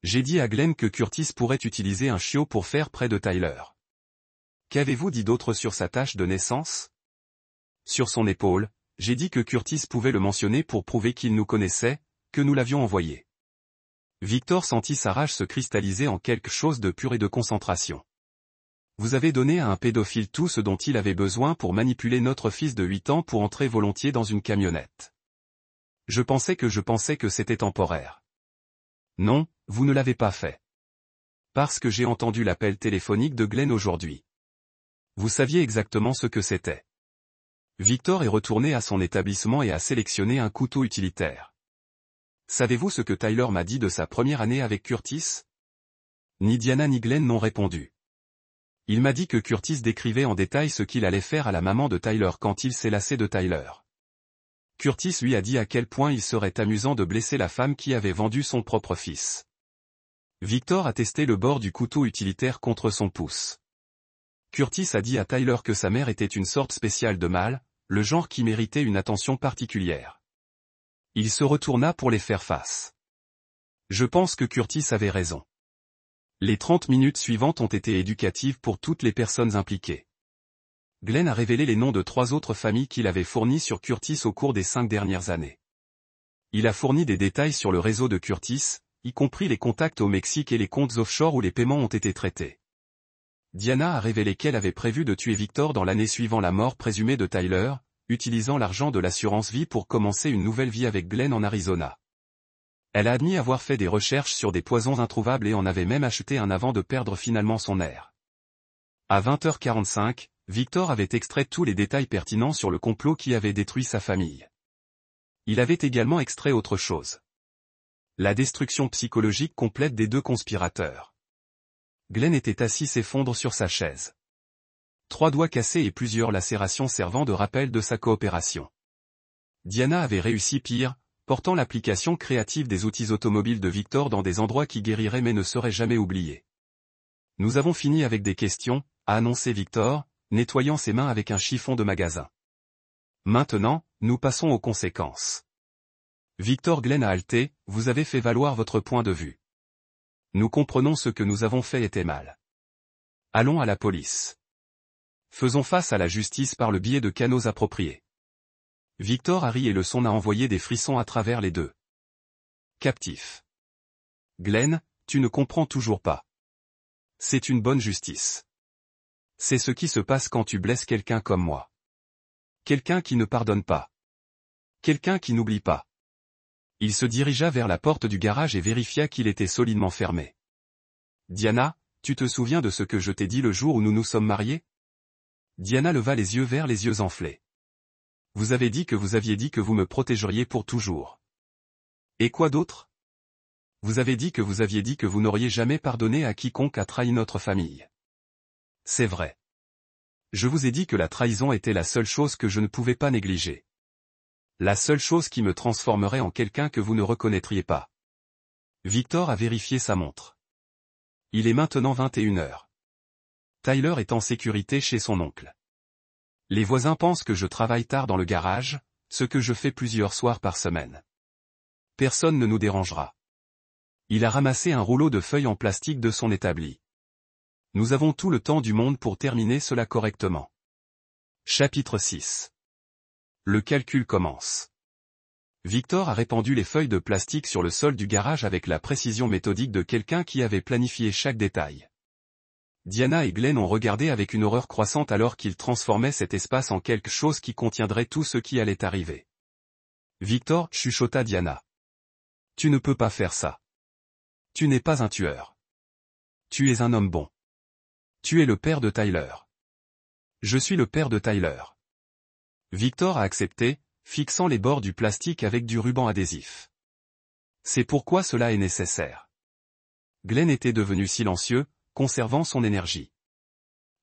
J'ai dit à Glenn que Curtis pourrait utiliser un chiot pour faire près de Tyler. Qu'avez-vous dit d'autre sur sa tache de naissance? Sur son épaule, j'ai dit que Curtis pouvait le mentionner pour prouver qu'il nous connaissait, que nous l'avions envoyé. Victor sentit sa rage se cristalliser en quelque chose de pur et de concentration. Vous avez donné à un pédophile tout ce dont il avait besoin pour manipuler notre fils de 8 ans pour entrer volontiers dans une camionnette. Je pensais que c'était temporaire. Non, vous ne l'avez pas fait. Parce que j'ai entendu l'appel téléphonique de Glenn aujourd'hui. Vous saviez exactement ce que c'était. Victor est retourné à son établissement et a sélectionné un couteau utilitaire. Savez-vous ce que Tyler m'a dit de sa première année avec Curtis? Ni Diana ni Glenn n'ont répondu. Il m'a dit que Curtis décrivait en détail ce qu'il allait faire à la maman de Tyler quand il s'est lassé de Tyler. Curtis lui a dit à quel point il serait amusant de blesser la femme qui avait vendu son propre fils. Victor a testé le bord du couteau utilitaire contre son pouce. Curtis a dit à Tyler que sa mère était une sorte spéciale de mâle, le genre qui méritait une attention particulière. Il se retourna pour les faire face. Je pense que Curtis avait raison. Les 30 minutes suivantes ont été éducatives pour toutes les personnes impliquées. Glenn a révélé les noms de 3 autres familles qu'il avait fournies sur Curtis au cours des 5 dernières années. Il a fourni des détails sur le réseau de Curtis, y compris les contacts au Mexique et les comptes offshore où les paiements ont été traités. Diana a révélé qu'elle avait prévu de tuer Victor dans l'année suivant la mort présumée de Tyler, utilisant l'argent de l'assurance vie pour commencer une nouvelle vie avec Glenn en Arizona. Elle a admis avoir fait des recherches sur des poisons introuvables et en avait même acheté un avant de perdre finalement son air. À 20h45, Victor avait extrait tous les détails pertinents sur le complot qui avait détruit sa famille. Il avait également extrait autre chose. La destruction psychologique complète des 2 conspirateurs. Glenn était assis s'effondre sur sa chaise. 3 doigts cassés et plusieurs lacérations servant de rappel de sa coopération. Diana avait réussi pire, portant l'application créative des outils automobiles de Victor dans des endroits qui guériraient mais ne seraient jamais oubliés. Nous avons fini avec des questions, a annoncé Victor, nettoyant ses mains avec un chiffon de magasin. Maintenant, nous passons aux conséquences. Victor Glenn a halté, vous avez fait valoir votre point de vue. Nous comprenons ce que nous avons fait était mal. Allons à la police. Faisons face à la justice par le biais de canaux appropriés. Victor a ri et le son a envoyé des frissons à travers les 2. Captif. Glenn, tu ne comprends toujours pas. C'est une bonne justice. C'est ce qui se passe quand tu blesses quelqu'un comme moi. Quelqu'un qui ne pardonne pas. Quelqu'un qui n'oublie pas. Il se dirigea vers la porte du garage et vérifia qu'il était solidement fermé. Diana, tu te souviens de ce que je t'ai dit le jour où nous nous sommes mariés? Diana leva les yeux vers les yeux enflés. Vous avez dit que vous aviez dit que vous me protégeriez pour toujours. Et quoi d'autre? Vous avez dit que vous aviez dit que vous n'auriez jamais pardonné à quiconque a trahi notre famille. C'est vrai. Je vous ai dit que la trahison était la seule chose que je ne pouvais pas négliger. La seule chose qui me transformerait en quelqu'un que vous ne reconnaîtriez pas. Victor a vérifié sa montre. Il est maintenant 21h. Tyler est en sécurité chez son oncle. Les voisins pensent que je travaille tard dans le garage, ce que je fais plusieurs soirs par semaine. Personne ne nous dérangera. Il a ramassé un rouleau de feuilles en plastique de son établi. Nous avons tout le temps du monde pour terminer cela correctement. Chapitre 6. Le calcul commence. Victor a répandu les feuilles de plastique sur le sol du garage avec la précision méthodique de quelqu'un qui avait planifié chaque détail. Diana et Glenn ont regardé avec une horreur croissante alors qu'il transformait cet espace en quelque chose qui contiendrait tout ce qui allait arriver. Victor, chuchota Diana. Tu ne peux pas faire ça. Tu n'es pas un tueur. Tu es un homme bon. Tu es le père de Tyler. Je suis le père de Tyler. Victor a accepté, fixant les bords du plastique avec du ruban adhésif. C'est pourquoi cela est nécessaire. Glenn était devenu silencieux, conservant son énergie.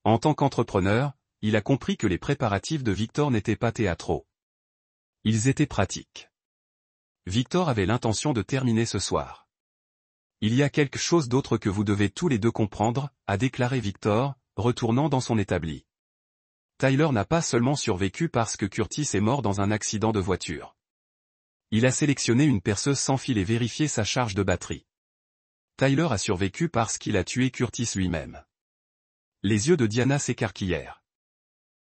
En tant qu'entrepreneur, il a compris que les préparatifs de Victor n'étaient pas théâtraux. Ils étaient pratiques. Victor avait l'intention de terminer ce soir. Il y a quelque chose d'autre que vous devez tous les 2 comprendre, a déclaré Victor, retournant dans son établi. Tyler n'a pas seulement survécu parce que Curtis est mort dans un accident de voiture. Il a sélectionné une perceuse sans fil et vérifié sa charge de batterie. Tyler a survécu parce qu'il a tué Curtis lui-même. Les yeux de Diana s'écarquillèrent.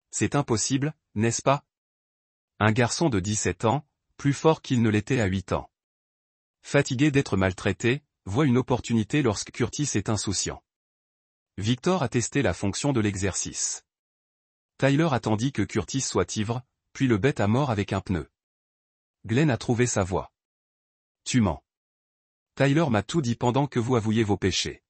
C'est impossible, n'est-ce pas? Un garçon de 17 ans, plus fort qu'il ne l'était à 8 ans. Fatigué d'être maltraité, voit une opportunité lorsque Curtis est insouciant. Victor a testé la fonction de l'exercice. Tyler attendit que Curtis soit ivre, puis le bête à mort avec un pneu. Glenn a trouvé sa voie. Tu mens. Tyler m'a tout dit pendant que vous avouiez vos péchés.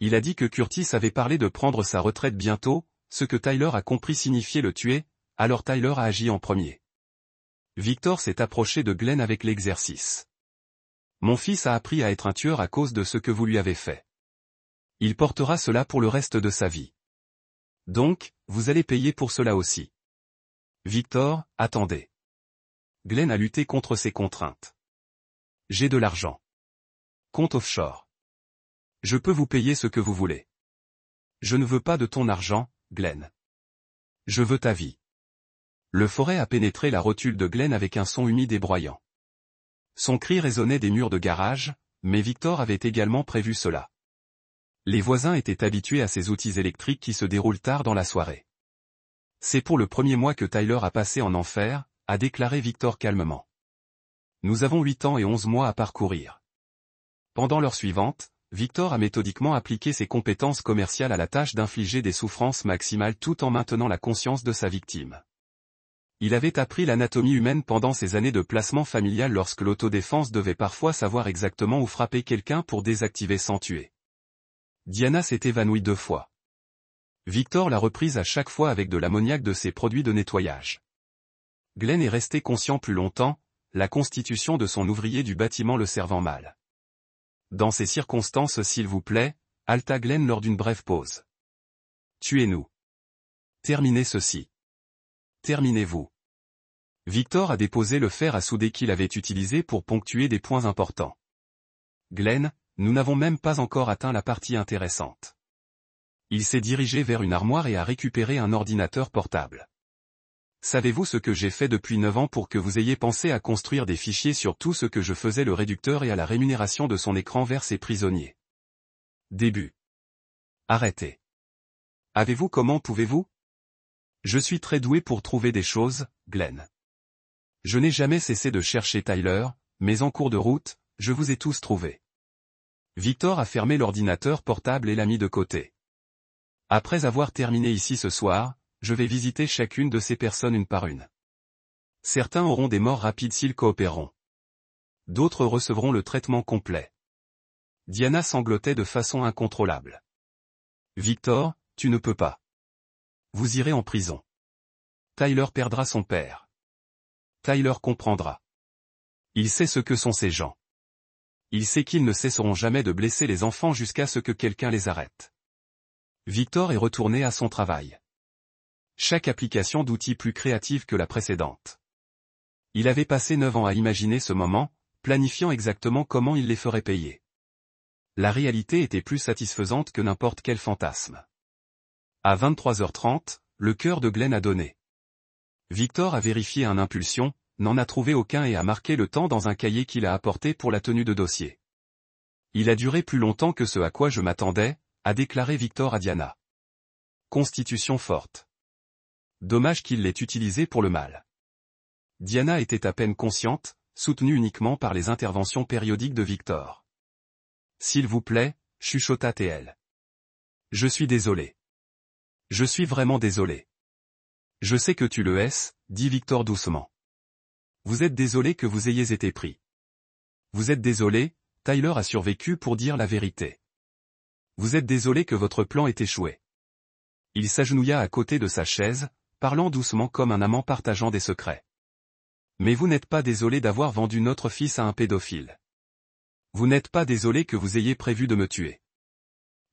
Il a dit que Curtis avait parlé de prendre sa retraite bientôt, ce que Tyler a compris signifiait le tuer, alors Tyler a agi en premier. Victor s'est approché de Glenn avec l'exercice. Mon fils a appris à être un tueur à cause de ce que vous lui avez fait. Il portera cela pour le reste de sa vie. Donc, vous allez payer pour cela aussi. Victor, attendez. Glenn a lutté contre ses contraintes. J'ai de l'argent. Compte offshore. Je peux vous payer ce que vous voulez. Je ne veux pas de ton argent, Glenn. Je veux ta vie. Le forêt a pénétré la rotule de Glenn avec un son humide et broyant. Son cri résonnait des murs de garage, mais Victor avait également prévu cela. Les voisins étaient habitués à ces outils électriques qui se déroulent tard dans la soirée. C'est pour le premier mois que Tyler a passé en enfer, a déclaré Victor calmement. Nous avons 8 ans et 11 mois à parcourir. Pendant l'heure suivante, Victor a méthodiquement appliqué ses compétences commerciales à la tâche d'infliger des souffrances maximales tout en maintenant la conscience de sa victime. Il avait appris l'anatomie humaine pendant ses années de placement familial lorsque l'autodéfense devait parfois savoir exactement où frapper quelqu'un pour désactiver sans tuer. Diana s'est évanouie 2 fois. Victor l'a reprise à chaque fois avec de l'ammoniac de ses produits de nettoyage. Glenn est resté conscient plus longtemps, la constitution de son ouvrier du bâtiment le servant mal. Dans ces circonstances s'il vous plaît, halta Glenn lors d'une brève pause. Tuez-nous. Terminez ceci. Terminez-vous. Victor a déposé le fer à souder qu'il avait utilisé pour ponctuer des points importants. Glenn, nous n'avons même pas encore atteint la partie intéressante. Il s'est dirigé vers une armoire et a récupéré un ordinateur portable. Savez-vous ce que j'ai fait depuis 9 ans pour que vous ayez pensé à construire des fichiers sur tout ce que je faisais le réducteur et à la rémunération de son écran vers ses prisonniers? Début. Arrêtez. Avez-vous comment pouvez-vous? Je suis très doué pour trouver des choses, Glenn. Je n'ai jamais cessé de chercher Tyler, mais en cours de route, je vous ai tous trouvés. Victor a fermé l'ordinateur portable et l'a mis de côté. Après avoir terminé ici ce soir, je vais visiter chacune de ces personnes une par une. Certains auront des morts rapides s'ils coopéreront. D'autres recevront le traitement complet. Diana sanglotait de façon incontrôlable. Victor, tu ne peux pas. Vous irez en prison. Tyler perdra son père. Tyler comprendra. Il sait ce que sont ces gens. Il sait qu'ils ne cesseront jamais de blesser les enfants jusqu'à ce que quelqu'un les arrête. Victor est retourné à son travail. Chaque application d'outils plus créative que la précédente. Il avait passé 9 ans à imaginer ce moment, planifiant exactement comment il les ferait payer. La réalité était plus satisfaisante que n'importe quel fantasme. À 23h30, le cœur de Glenn a donné. Victor a vérifié un impulsion, n'en a trouvé aucun et a marqué le temps dans un cahier qu'il a apporté pour la tenue de dossier. Il a duré plus longtemps que ce à quoi je m'attendais, a déclaré Victor à Diana. Constitution forte. Dommage qu'il l'ait utilisé pour le mal. Diana était à peine consciente, soutenue uniquement par les interventions périodiques de Victor. S'il vous plaît, chuchota TL. Je suis désolé. Je suis vraiment désolé. Je sais que tu le es, dit Victor doucement. Vous êtes désolé que vous ayez été pris. Vous êtes désolé, Tyler a survécu pour dire la vérité. Vous êtes désolé que votre plan ait échoué. Il s'agenouilla à côté de sa chaise, parlant doucement comme un amant partageant des secrets. Mais vous n'êtes pas désolé d'avoir vendu notre fils à un pédophile. Vous n'êtes pas désolé que vous ayez prévu de me tuer.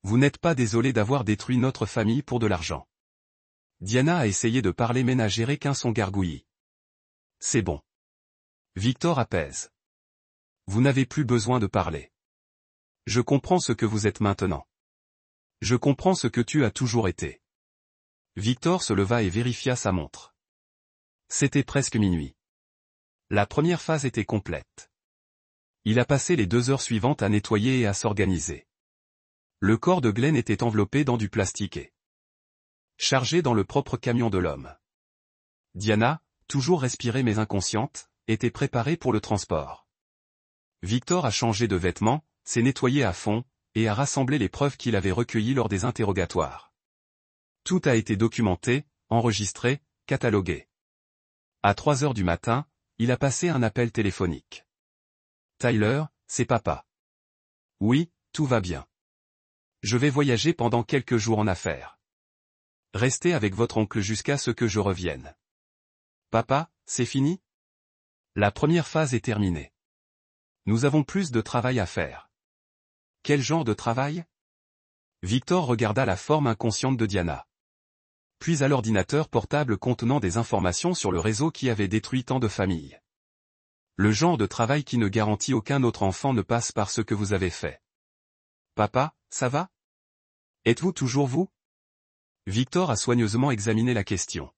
Vous n'êtes pas désolé d'avoir détruit notre famille pour de l'argent. Diana a essayé de parler mais n'a géré qu'un son gargouillis. C'est bon. Victor apaise. Vous n'avez plus besoin de parler. Je comprends ce que vous êtes maintenant. Je comprends ce que tu as toujours été. Victor se leva et vérifia sa montre. C'était presque minuit. La première phase était complète. Il a passé les 2 heures suivantes à nettoyer et à s'organiser. Le corps de Glenn était enveloppé dans du plastiqué. Chargé dans le propre camion de l'homme. Diana, toujours respirée mais inconsciente, était préparée pour le transport. Victor a changé de vêtements, s'est nettoyé à fond, et a rassemblé les preuves qu'il avait recueillies lors des interrogatoires. Tout a été documenté, enregistré, catalogué. À 3 heures du matin, il a passé un appel téléphonique. Tyler, c'est papa. Oui, tout va bien. Je vais voyager pendant quelques jours en affaires. Restez avec votre oncle jusqu'à ce que je revienne. Papa, c'est fini? La première phase est terminée. Nous avons plus de travail à faire. Quel genre de travail? Victor regarda la forme inconsciente de Diana. Puis à l'ordinateur portable contenant des informations sur le réseau qui avait détruit tant de familles. Le genre de travail qui ne garantit aucun autre enfant ne passe par ce que vous avez fait. Papa, ça va? Êtes-vous toujours vous? Victor a soigneusement examiné la question.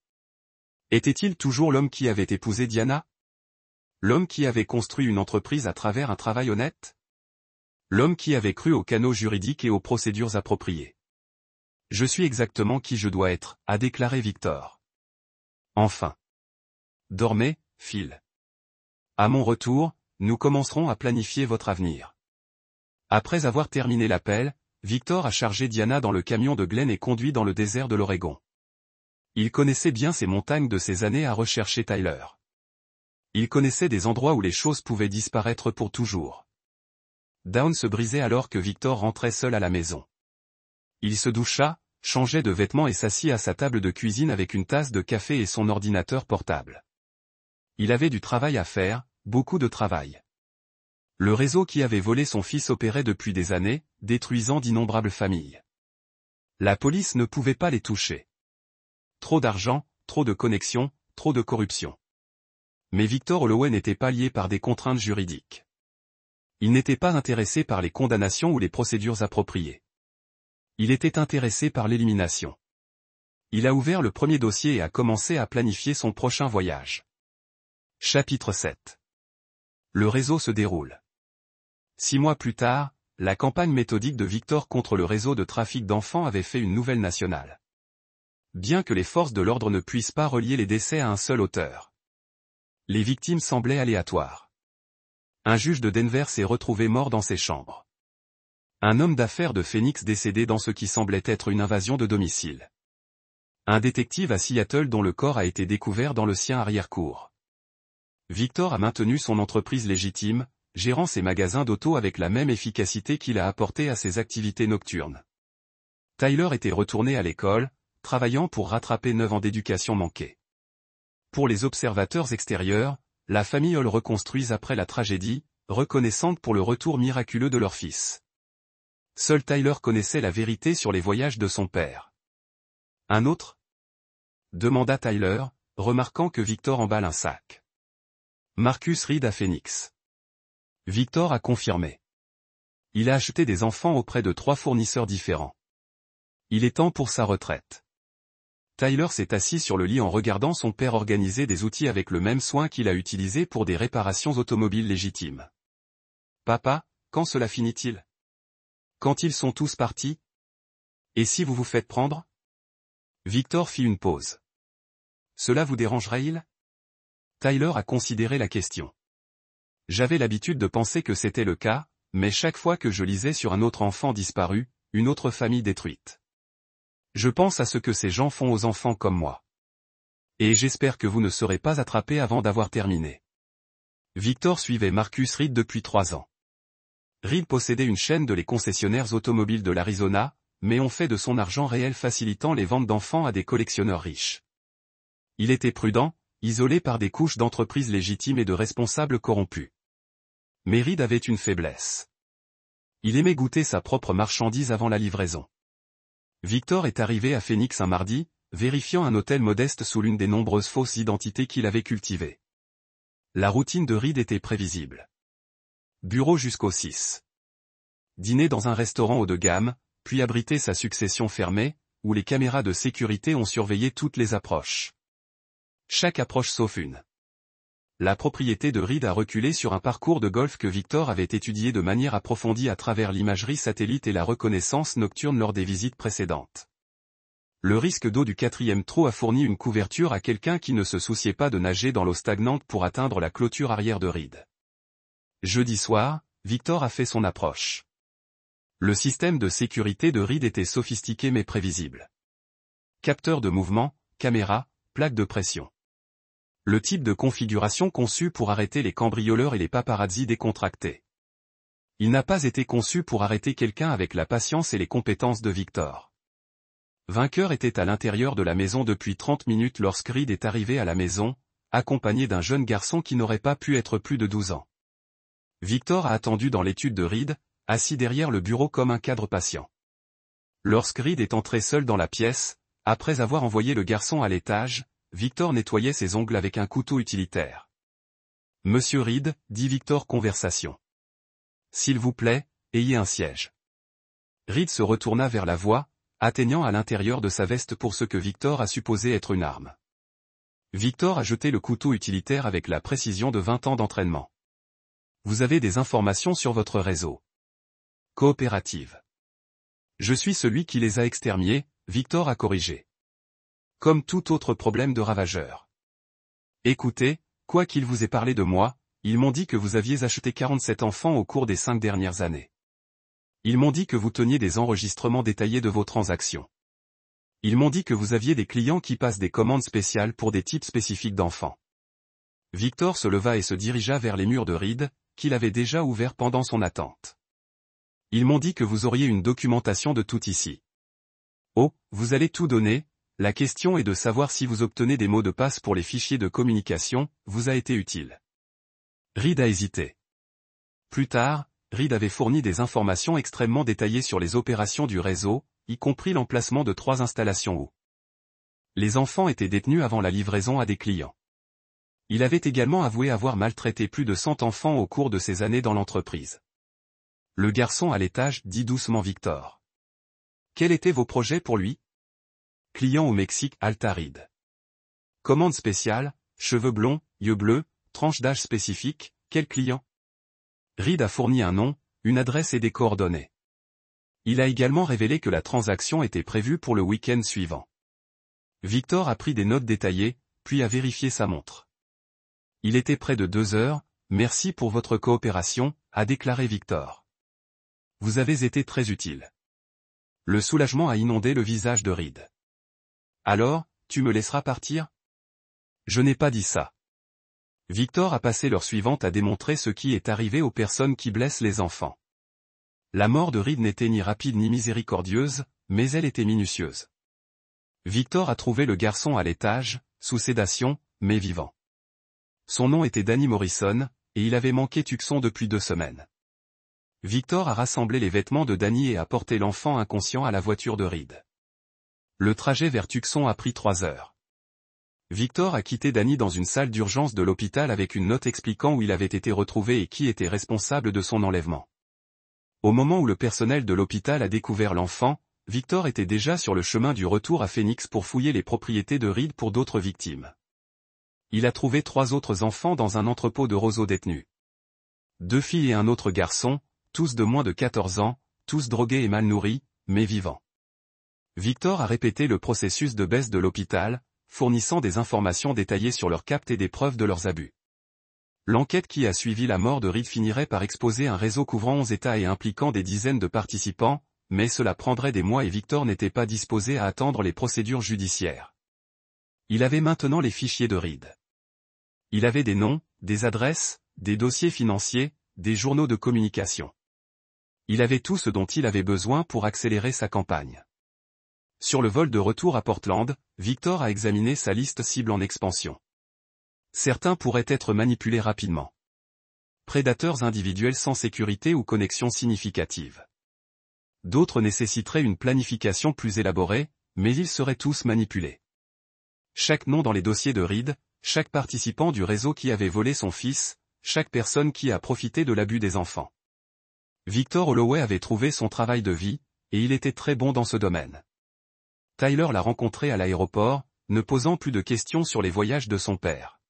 Était-il toujours l'homme qui avait épousé Diana? L'homme qui avait construit une entreprise à travers un travail honnête? L'homme qui avait cru aux canaux juridiques et aux procédures appropriées. Je suis exactement qui je dois être, a déclaré Victor. Enfin. Dormez, Phil. À mon retour, nous commencerons à planifier votre avenir. Après avoir terminé l'appel, Victor a chargé Diana dans le camion de Glenn et conduit dans le désert de l'Oregon. Il connaissait bien ces montagnes de ses années à rechercher Tyler. Il connaissait des endroits où les choses pouvaient disparaître pour toujours. Dawn se brisait alors que Victor rentrait seul à la maison. Il se doucha, changeait de vêtements et s'assit à sa table de cuisine avec une tasse de café et son ordinateur portable. Il avait du travail à faire, beaucoup de travail. Le réseau qui avait volé son fils opérait depuis des années, détruisant d'innombrables familles. La police ne pouvait pas les toucher. Trop d'argent, trop de connexions, trop de corruption. Mais Victor Holloway n'était pas lié par des contraintes juridiques. Il n'était pas intéressé par les condamnations ou les procédures appropriées. Il était intéressé par l'élimination. Il a ouvert le premier dossier et a commencé à planifier son prochain voyage. Chapitre 7. Le réseau se déroule. 6 mois plus tard, la campagne méthodique de Victor contre le réseau de trafic d'enfants avait fait une nouvelle nationale. Bien que les forces de l'ordre ne puissent pas relier les décès à un seul auteur. Les victimes semblaient aléatoires. Un juge de Denver s'est retrouvé mort dans ses chambres. Un homme d'affaires de Phoenix décédé dans ce qui semblait être une invasion de domicile. Un détective à Seattle dont le corps a été découvert dans le sien arrière-cour. Victor a maintenu son entreprise légitime, gérant ses magasins d'auto avec la même efficacité qu'il a apportée à ses activités nocturnes. Tyler était retourné à l'école, travaillant pour rattraper 9 ans d'éducation manquée. Pour les observateurs extérieurs, la famille Hall reconstruise après la tragédie, reconnaissante pour le retour miraculeux de leur fils. Seul Tyler connaissait la vérité sur les voyages de son père. Un autre? Demanda Tyler, remarquant que Victor emballe un sac. Marcus Reed à Phoenix. Victor a confirmé. Il a acheté des enfants auprès de 3 fournisseurs différents. Il est temps pour sa retraite. Tyler s'est assis sur le lit en regardant son père organiser des outils avec le même soin qu'il a utilisé pour des réparations automobiles légitimes. Papa, quand cela finit-il? Quand ils sont tous partis? Et si vous vous faites prendre? Victor fit une pause. Cela vous dérangerait-il? Tyler a considéré la question. J'avais l'habitude de penser que c'était le cas, mais chaque fois que je lisais sur un autre enfant disparu, une autre famille détruite. Je pense à ce que ces gens font aux enfants comme moi. Et j'espère que vous ne serez pas attrapés avant d'avoir terminé. Victor suivait Marcus Reed depuis 3 ans. Reed possédait une chaîne de les concessionnaires automobiles de l'Arizona, mais on fait de son argent réel facilitant les ventes d'enfants à des collectionneurs riches. Il était prudent, isolé par des couches d'entreprises légitimes et de responsables corrompus. Mais Reed avait une faiblesse. Il aimait goûter sa propre marchandise avant la livraison. Victor est arrivé à Phoenix un mardi, vérifiant un hôtel modeste sous l'une des nombreuses fausses identités qu'il avait cultivées. La routine de Reed était prévisible. Bureau jusqu'au 6. Dîner dans un restaurant haut de gamme, puis abriter sa succession fermée, où les caméras de sécurité ont surveillé toutes les approches. Chaque approche sauf une. La propriété de Reed a reculé sur un parcours de golf que Victor avait étudié de manière approfondie à travers l'imagerie satellite et la reconnaissance nocturne lors des visites précédentes. Le risque d'eau du 4e trou a fourni une couverture à quelqu'un qui ne se souciait pas de nager dans l'eau stagnante pour atteindre la clôture arrière de Reed. Jeudi soir, Victor a fait son approche. Le système de sécurité de Reed était sophistiqué mais prévisible. Capteur de mouvement, caméra, plaque de pression. Le type de configuration conçu pour arrêter les cambrioleurs et les paparazzis décontractés. Il n'a pas été conçu pour arrêter quelqu'un avec la patience et les compétences de Victor. Vainqueur était à l'intérieur de la maison depuis 30 minutes lorsque Reed est arrivé à la maison, accompagné d'un jeune garçon qui n'aurait pas pu être plus de 12 ans. Victor a attendu dans l'étude de Reed, assis derrière le bureau comme un cadre patient. Lorsque Reed est entré seul dans la pièce, après avoir envoyé le garçon à l'étage, Victor nettoyait ses ongles avec un couteau utilitaire. « Monsieur Reed, dit Victor conversation. S'il vous plaît, ayez un siège. » Reed se retourna vers la voix, atteignant à l'intérieur de sa veste pour ce que Victor a supposé être une arme. Victor a jeté le couteau utilitaire avec la précision de 20 ans d'entraînement. « Vous avez des informations sur votre réseau. Coopérative. » « Je suis celui qui les a exterminés, Victor a corrigé. Comme tout autre problème de ravageur. Écoutez, quoi qu'il vous ait parlé de moi, ils m'ont dit que vous aviez acheté 47 enfants au cours des 5 dernières années. Ils m'ont dit que vous teniez des enregistrements détaillés de vos transactions. Ils m'ont dit que vous aviez des clients qui passent des commandes spéciales pour des types spécifiques d'enfants. Victor se leva et se dirigea vers les murs de Reed, qu'il avait déjà ouverts pendant son attente. Ils m'ont dit que vous auriez une documentation de tout ici. Oh, vous allez tout donner, la question est de savoir si vous obtenez des mots de passe pour les fichiers de communication, vous a été utile. Reed a hésité. Plus tard, Reed avait fourni des informations extrêmement détaillées sur les opérations du réseau, y compris l'emplacement de 3 installations où les enfants étaient détenus avant la livraison à des clients. Il avait également avoué avoir maltraité plus de 100 enfants au cours de ses années dans l'entreprise. Le garçon à l'étage dit doucement Victor. Quels étaient vos projets pour lui? Client au Mexique, Alta Reed. Commande spéciale, cheveux blonds, yeux bleus, tranche d'âge spécifique, quel client? Reed a fourni un nom, une adresse et des coordonnées. Il a également révélé que la transaction était prévue pour le week-end suivant. Victor a pris des notes détaillées, puis a vérifié sa montre. Il était près de 2 heures, merci pour votre coopération, a déclaré Victor. Vous avez été très utile. Le soulagement a inondé le visage de Reed. Alors, tu me laisseras partir? Je n'ai pas dit ça. Victor a passé l'heure suivante à démontrer ce qui est arrivé aux personnes qui blessent les enfants. La mort de Reed n'était ni rapide ni miséricordieuse, mais elle était minutieuse. Victor a trouvé le garçon à l'étage, sous sédation, mais vivant. Son nom était Danny Morrison, et il avait manqué Tucson depuis 2 semaines. Victor a rassemblé les vêtements de Danny et a porté l'enfant inconscient à la voiture de Reed. Le trajet vers Tucson a pris 3 heures. Victor a quitté Danny dans une salle d'urgence de l'hôpital avec une note expliquant où il avait été retrouvé et qui était responsable de son enlèvement. Au moment où le personnel de l'hôpital a découvert l'enfant, Victor était déjà sur le chemin du retour à Phoenix pour fouiller les propriétés de Reed pour d'autres victimes. Il a trouvé 3 autres enfants dans un entrepôt de roseaux détenus. 2 filles et un autre garçon, tous de moins de 14 ans, tous drogués et mal nourris, mais vivants. Victor a répété le processus de baisse de l'hôpital, fournissant des informations détaillées sur leurs captes et des preuves de leurs abus. L'enquête qui a suivi la mort de Reed finirait par exposer un réseau couvrant 11 États et impliquant des dizaines de participants, mais cela prendrait des mois et Victor n'était pas disposé à attendre les procédures judiciaires. Il avait maintenant les fichiers de Reed. Il avait des noms, des adresses, des dossiers financiers, des journaux de communication. Il avait tout ce dont il avait besoin pour accélérer sa campagne. Sur le vol de retour à Portland, Victor a examiné sa liste cible en expansion. Certains pourraient être manipulés rapidement. Prédateurs individuels sans sécurité ou connexion significative. D'autres nécessiteraient une planification plus élaborée, mais ils seraient tous manipulés. Chaque nom dans les dossiers de Reed, chaque participant du réseau qui avait volé son fils, chaque personne qui a profité de l'abus des enfants. Victor Holloway avait trouvé son travail de vie, et il était très bon dans ce domaine. Tyler l'a rencontré à l'aéroport, ne posant plus de questions sur les voyages de son père.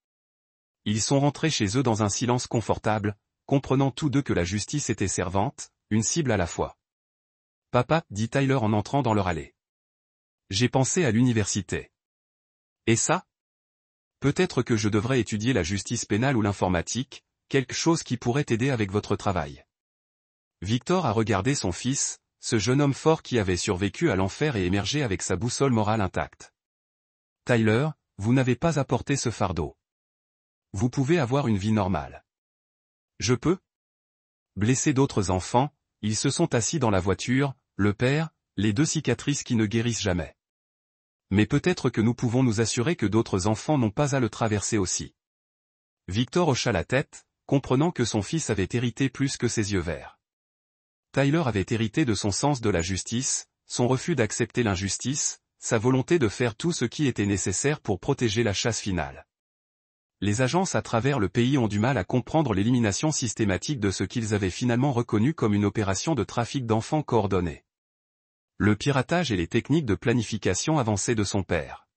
Ils sont rentrés chez eux dans un silence confortable, comprenant tous deux que la justice était servante, une cible à la fois. « Papa, dit Tyler en entrant dans leur allée. J'ai pensé à l'université. Et ça? Peut-être que je devrais étudier la justice pénale ou l'informatique, quelque chose qui pourrait t'aider avec votre travail. Victor a regardé son fils, ce jeune homme fort qui avait survécu à l'enfer et émergé avec sa boussole morale intacte. Tyler, vous n'avez pas à porter ce fardeau. Vous pouvez avoir une vie normale. Je peux? Blesser d'autres enfants, ils se sont assis dans la voiture, le père, les 2 cicatrices qui ne guérissent jamais. Mais peut-être que nous pouvons nous assurer que d'autres enfants n'ont pas à le traverser aussi. Victor hocha la tête, comprenant que son fils avait hérité plus que ses yeux verts. Tyler avait hérité de son sens de la justice, son refus d'accepter l'injustice, sa volonté de faire tout ce qui était nécessaire pour protéger la chasse finale. Les agences à travers le pays ont du mal à comprendre l'élimination systématique de ce qu'ils avaient finalement reconnu comme une opération de trafic d'enfants coordonnée. Le piratage et les techniques de planification avancées de son père.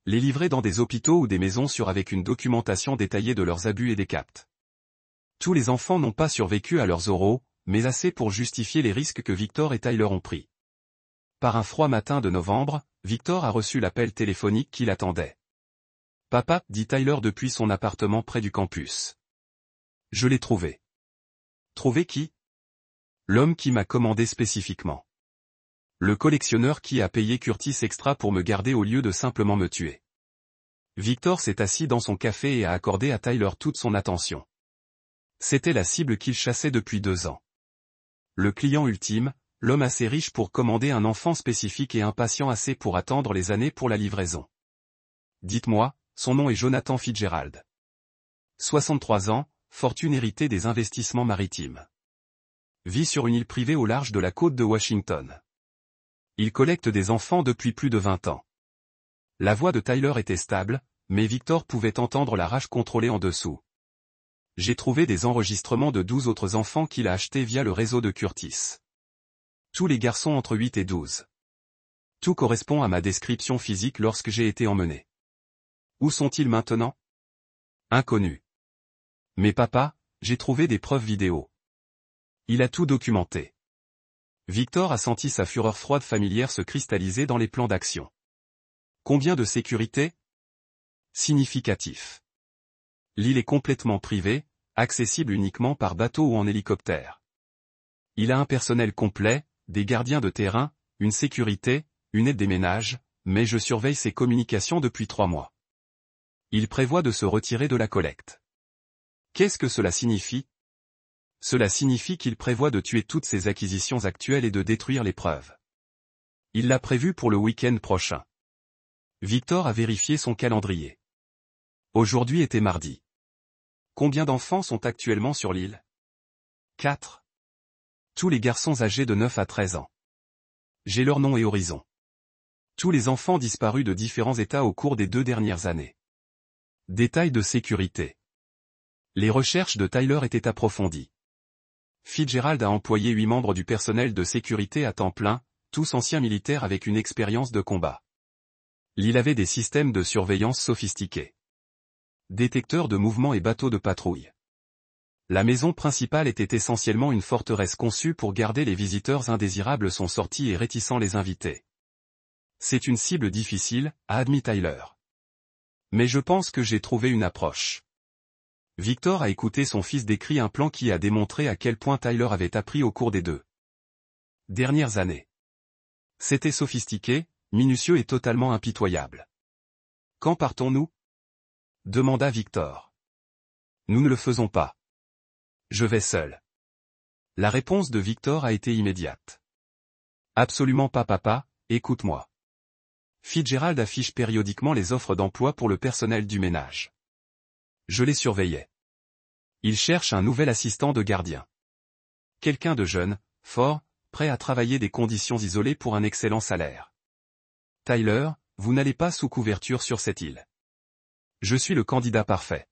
Les livrer dans des hôpitaux ou des maisons avec une documentation détaillée de leurs abus et des captes. Tous les enfants n'ont pas survécu à leurs oraux, mais assez pour justifier les risques que Victor et Tyler ont pris. Par un froid matin de novembre, Victor a reçu l'appel téléphonique qui l'attendait. « Papa, » dit Tyler depuis son appartement près du campus. « Je l'ai trouvé. » « Trouvé qui ? » « L'homme qui m'a commandé spécifiquement. Le collectionneur qui a payé Curtis extra pour me garder au lieu de simplement me tuer. » Victor s'est assis dans son café et a accordé à Tyler toute son attention. C'était la cible qu'il chassait depuis 2 ans. Le client ultime, l'homme assez riche pour commander un enfant spécifique et impatient assez pour attendre les années pour la livraison. Dites-moi, son nom est Jonathan Fitzgerald. 63 ans, fortune héritée des investissements maritimes. Vit sur une île privée au large de la côte de Washington. Il collecte des enfants depuis plus de 20 ans. La voix de Tyler était stable, mais Victor pouvait entendre la rage contrôlée en dessous. J'ai trouvé des enregistrements de 12 autres enfants qu'il a achetés via le réseau de Curtis. Tous les garçons entre 8 et 12. Tout correspond à ma description physique lorsque j'ai été emmené. Où sont-ils maintenant? Inconnus. Mais papa, j'ai trouvé des preuves vidéo. Il a tout documenté. Victor a senti sa fureur froide familière se cristalliser dans les plans d'action. Combien de sécurité? Significatif. L'île est complètement privée, accessible uniquement par bateau ou en hélicoptère. Il a un personnel complet, des gardiens de terrain, une sécurité, une aide des ménages, mais je surveille ses communications depuis 3 mois. Il prévoit de se retirer de la collecte. Qu'est-ce que cela signifie? Cela signifie qu'il prévoit de tuer toutes ses acquisitions actuelles et de détruire les preuves. Il l'a prévu pour le week-end prochain. Victor a vérifié son calendrier. Aujourd'hui était mardi. Combien d'enfants sont actuellement sur l'île? 4. Tous les garçons âgés de 9 à 13 ans. J'ai leur nom et horizon. Tous les enfants disparus de différents états au cours des 2 dernières années. Détails de sécurité. Les recherches de Tyler étaient approfondies. Fitzgerald a employé 8 membres du personnel de sécurité à temps plein, tous anciens militaires avec une expérience de combat. L'île avait des systèmes de surveillance sophistiqués. Détecteurs de mouvements et bateaux de patrouille. La maison principale était essentiellement une forteresse conçue pour garder les visiteurs indésirables sont sortis et réticents les invités. C'est une cible difficile, a admis Tyler. Mais je pense que j'ai trouvé une approche. Victor a écouté son fils décrire un plan qui a démontré à quel point Tyler avait appris au cours des 2 dernières années. C'était sophistiqué, minutieux et totalement impitoyable. Quand partons-nous? Demanda Victor. Nous ne le faisons pas. Je vais seul. La réponse de Victor a été immédiate. Absolument pas papa, écoute-moi. Fitzgerald affiche périodiquement les offres d'emploi pour le personnel du ménage. Je les surveillais. Il cherche un nouvel assistant de gardien. Quelqu'un de jeune, fort, prêt à travailler des conditions isolées pour un excellent salaire. Tyler, vous n'allez pas sous couverture sur cette île. Je suis le candidat parfait.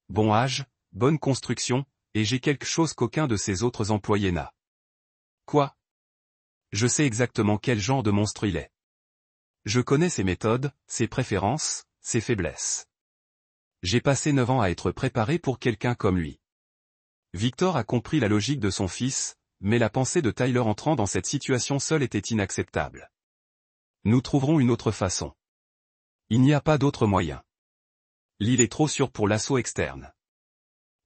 Bon âge, bonne construction, et j'ai quelque chose qu'aucun de ses autres employés n'a. Quoi? Je sais exactement quel genre de monstre il est. Je connais ses méthodes, ses préférences, ses faiblesses. J'ai passé 9 ans à être préparé pour quelqu'un comme lui. Victor a compris la logique de son fils, mais la pensée de Tyler entrant dans cette situation seule était inacceptable. Nous trouverons une autre façon. Il n'y a pas d'autre moyen. L'île est trop sûre pour l'assaut externe.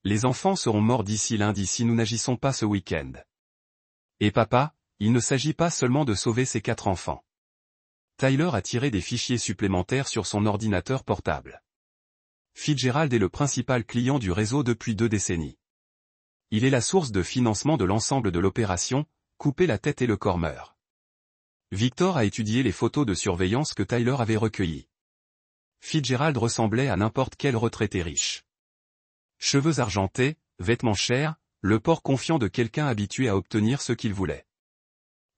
Les enfants seront morts d'ici lundi si nous n'agissons pas ce week-end. Et papa, il ne s'agit pas seulement de sauver ces 4 enfants. Tyler a tiré des fichiers supplémentaires sur son ordinateur portable. Fitzgerald est le principal client du réseau depuis 2 décennies. Il est la source de financement de l'ensemble de l'opération, couper la tête et le corps meurt. Victor a étudié les photos de surveillance que Tyler avait recueillies. Fitzgerald ressemblait à n'importe quel retraité riche. Cheveux argentés, vêtements chers, le port confiant de quelqu'un habitué à obtenir ce qu'il voulait.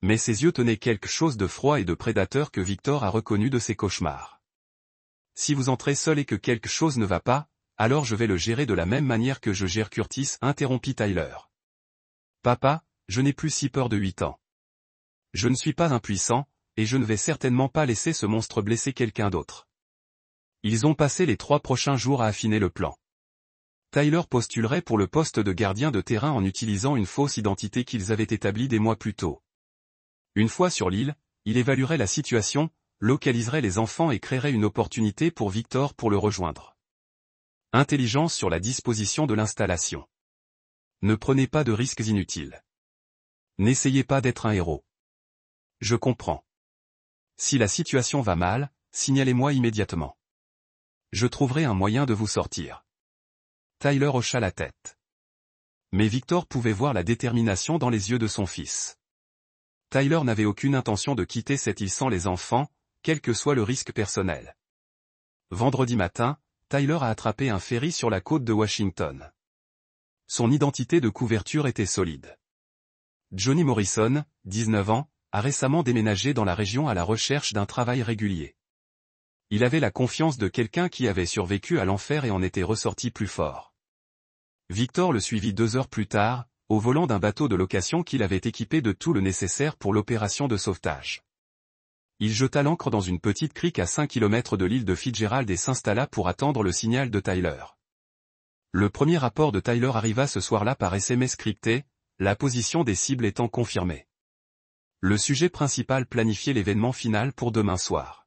Mais ses yeux tenaient quelque chose de froid et de prédateur que Victor a reconnu de ses cauchemars. Si vous entrez seul et que quelque chose ne va pas, alors je vais le gérer de la même manière que je gère Curtis, interrompit Tyler. Papa, je n'ai plus si peur de 8 ans. Je ne suis pas impuissant, et je ne vais certainement pas laisser ce monstre blesser quelqu'un d'autre. Ils ont passé les 3 prochains jours à affiner le plan. Tyler postulerait pour le poste de gardien de terrain en utilisant une fausse identité qu'ils avaient établie des mois plus tôt. Une fois sur l'île, il évaluerait la situation, localiserait les enfants et créerait une opportunité pour Victor pour le rejoindre. Intelligence sur la disposition de l'installation. Ne prenez pas de risques inutiles. N'essayez pas d'être un héros. Je comprends. Si la situation va mal, signalez-moi immédiatement. Je trouverai un moyen de vous sortir. Tyler hocha la tête. Mais Victor pouvait voir la détermination dans les yeux de son fils. Tyler n'avait aucune intention de quitter cette île sans les enfants, quel que soit le risque personnel. Vendredi matin, Tyler a attrapé un ferry sur la côte de Washington. Son identité de couverture était solide. Johnny Morrison, 19 ans, a récemment déménagé dans la région à la recherche d'un travail régulier. Il avait la confiance de quelqu'un qui avait survécu à l'enfer et en était ressorti plus fort. Victor le suivit 2 heures plus tard, au volant d'un bateau de location qu'il avait équipé de tout le nécessaire pour l'opération de sauvetage. Il jeta l'ancre dans une petite crique à 5 km de l'île de Fitzgerald et s'installa pour attendre le signal de Tyler. Le premier rapport de Tyler arriva ce soir-là par SMS crypté, la position des cibles étant confirmée. Le sujet principal planifiait l'événement final pour demain soir.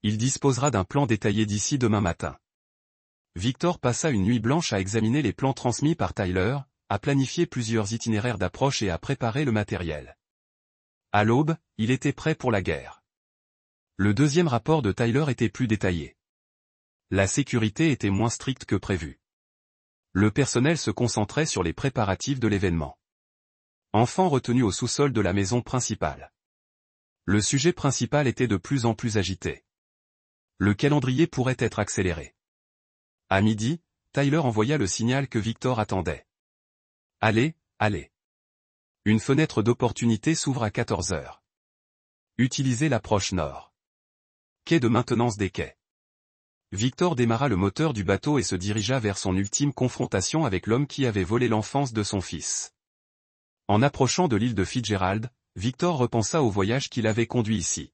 Il disposera d'un plan détaillé d'ici demain matin. Victor passa une nuit blanche à examiner les plans transmis par Tyler, à planifier plusieurs itinéraires d'approche et à préparer le matériel. À l'aube, il était prêt pour la guerre. Le deuxième rapport de Tyler était plus détaillé. La sécurité était moins stricte que prévu. Le personnel se concentrait sur les préparatifs de l'événement. Enfants retenus au sous-sol de la maison principale. Le sujet principal était de plus en plus agité. Le calendrier pourrait être accéléré. À midi, Tyler envoya le signal que Victor attendait. Allez, allez. Une fenêtre d'opportunité s'ouvre à 14 heures. Utilisez l'approche nord. Quai de maintenance des quais. Victor démarra le moteur du bateau et se dirigea vers son ultime confrontation avec l'homme qui avait volé l'enfance de son fils. En approchant de l'île de Fitzgerald, Victor repensa au voyage qu'il avait conduit ici.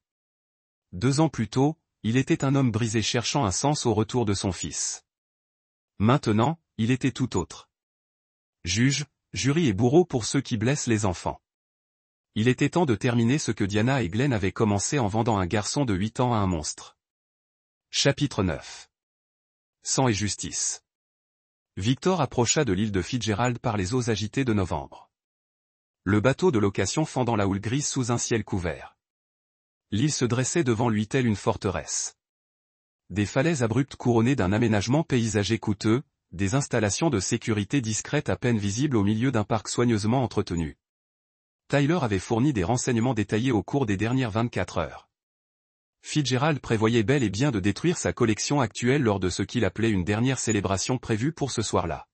2 ans plus tôt, il était un homme brisé cherchant un sens au retour de son fils. Maintenant, il était tout autre. Juge, jury et bourreau pour ceux qui blessent les enfants. Il était temps de terminer ce que Diana et Glenn avaient commencé en vendant un garçon de 8 ans à un monstre. Chapitre 9. Sang et justice. Victor approcha de l'île de Fitzgerald par les eaux agitées de novembre. Le bateau de location fendant la houle grise sous un ciel couvert. L'île se dressait devant lui telle une forteresse. Des falaises abruptes couronnées d'un aménagement paysager coûteux, des installations de sécurité discrètes à peine visibles au milieu d'un parc soigneusement entretenu. Tyler avait fourni des renseignements détaillés au cours des dernières 24 heures. Fitzgerald prévoyait bel et bien de détruire sa collection actuelle lors de ce qu'il appelait une dernière célébration prévue pour ce soir-là.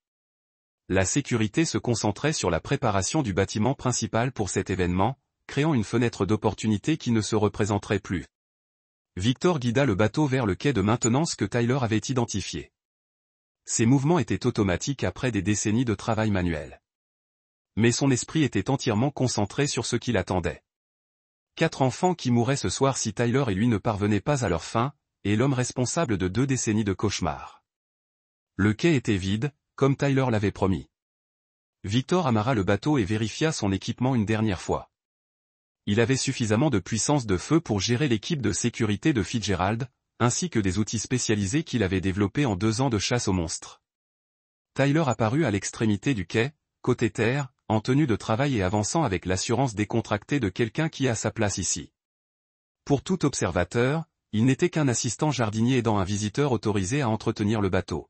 La sécurité se concentrait sur la préparation du bâtiment principal pour cet événement, créant une fenêtre d'opportunité qui ne se représenterait plus. Victor guida le bateau vers le quai de maintenance que Tyler avait identifié. Ses mouvements étaient automatiques après des décennies de travail manuel. Mais son esprit était entièrement concentré sur ce qui l'attendait. 4 enfants qui mourraient ce soir si Tyler et lui ne parvenaient pas à leur fin, et l'homme responsable de 2 décennies de cauchemars. Le quai était vide, comme Tyler l'avait promis. Victor amarra le bateau et vérifia son équipement une dernière fois. Il avait suffisamment de puissance de feu pour gérer l'équipe de sécurité de Fitzgerald, ainsi que des outils spécialisés qu'il avait développés en 2 ans de chasse aux monstres. Tyler apparut à l'extrémité du quai, côté terre, en tenue de travail et avançant avec l'assurance décontractée de quelqu'un qui a sa place ici. Pour tout observateur, il n'était qu'un assistant jardinier aidant un visiteur autorisé à entretenir le bateau.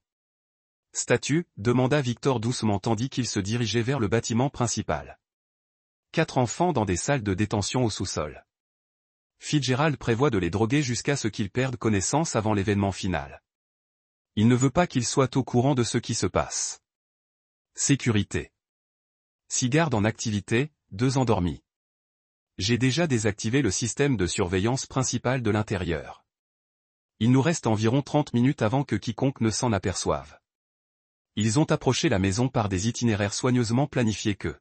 Statut, demanda Victor doucement tandis qu'il se dirigeait vers le bâtiment principal. 4 enfants dans des salles de détention au sous-sol. Fitzgerald prévoit de les droguer jusqu'à ce qu'ils perdent connaissance avant l'événement final. Il ne veut pas qu'ils soient au courant de ce qui se passe. Sécurité. 6 gardes en activité, 2 endormis. J'ai déjà désactivé le système de surveillance principal de l'intérieur. Il nous reste environ 30 minutes avant que quiconque ne s'en aperçoive. Ils ont approché la maison par des itinéraires soigneusement planifiés que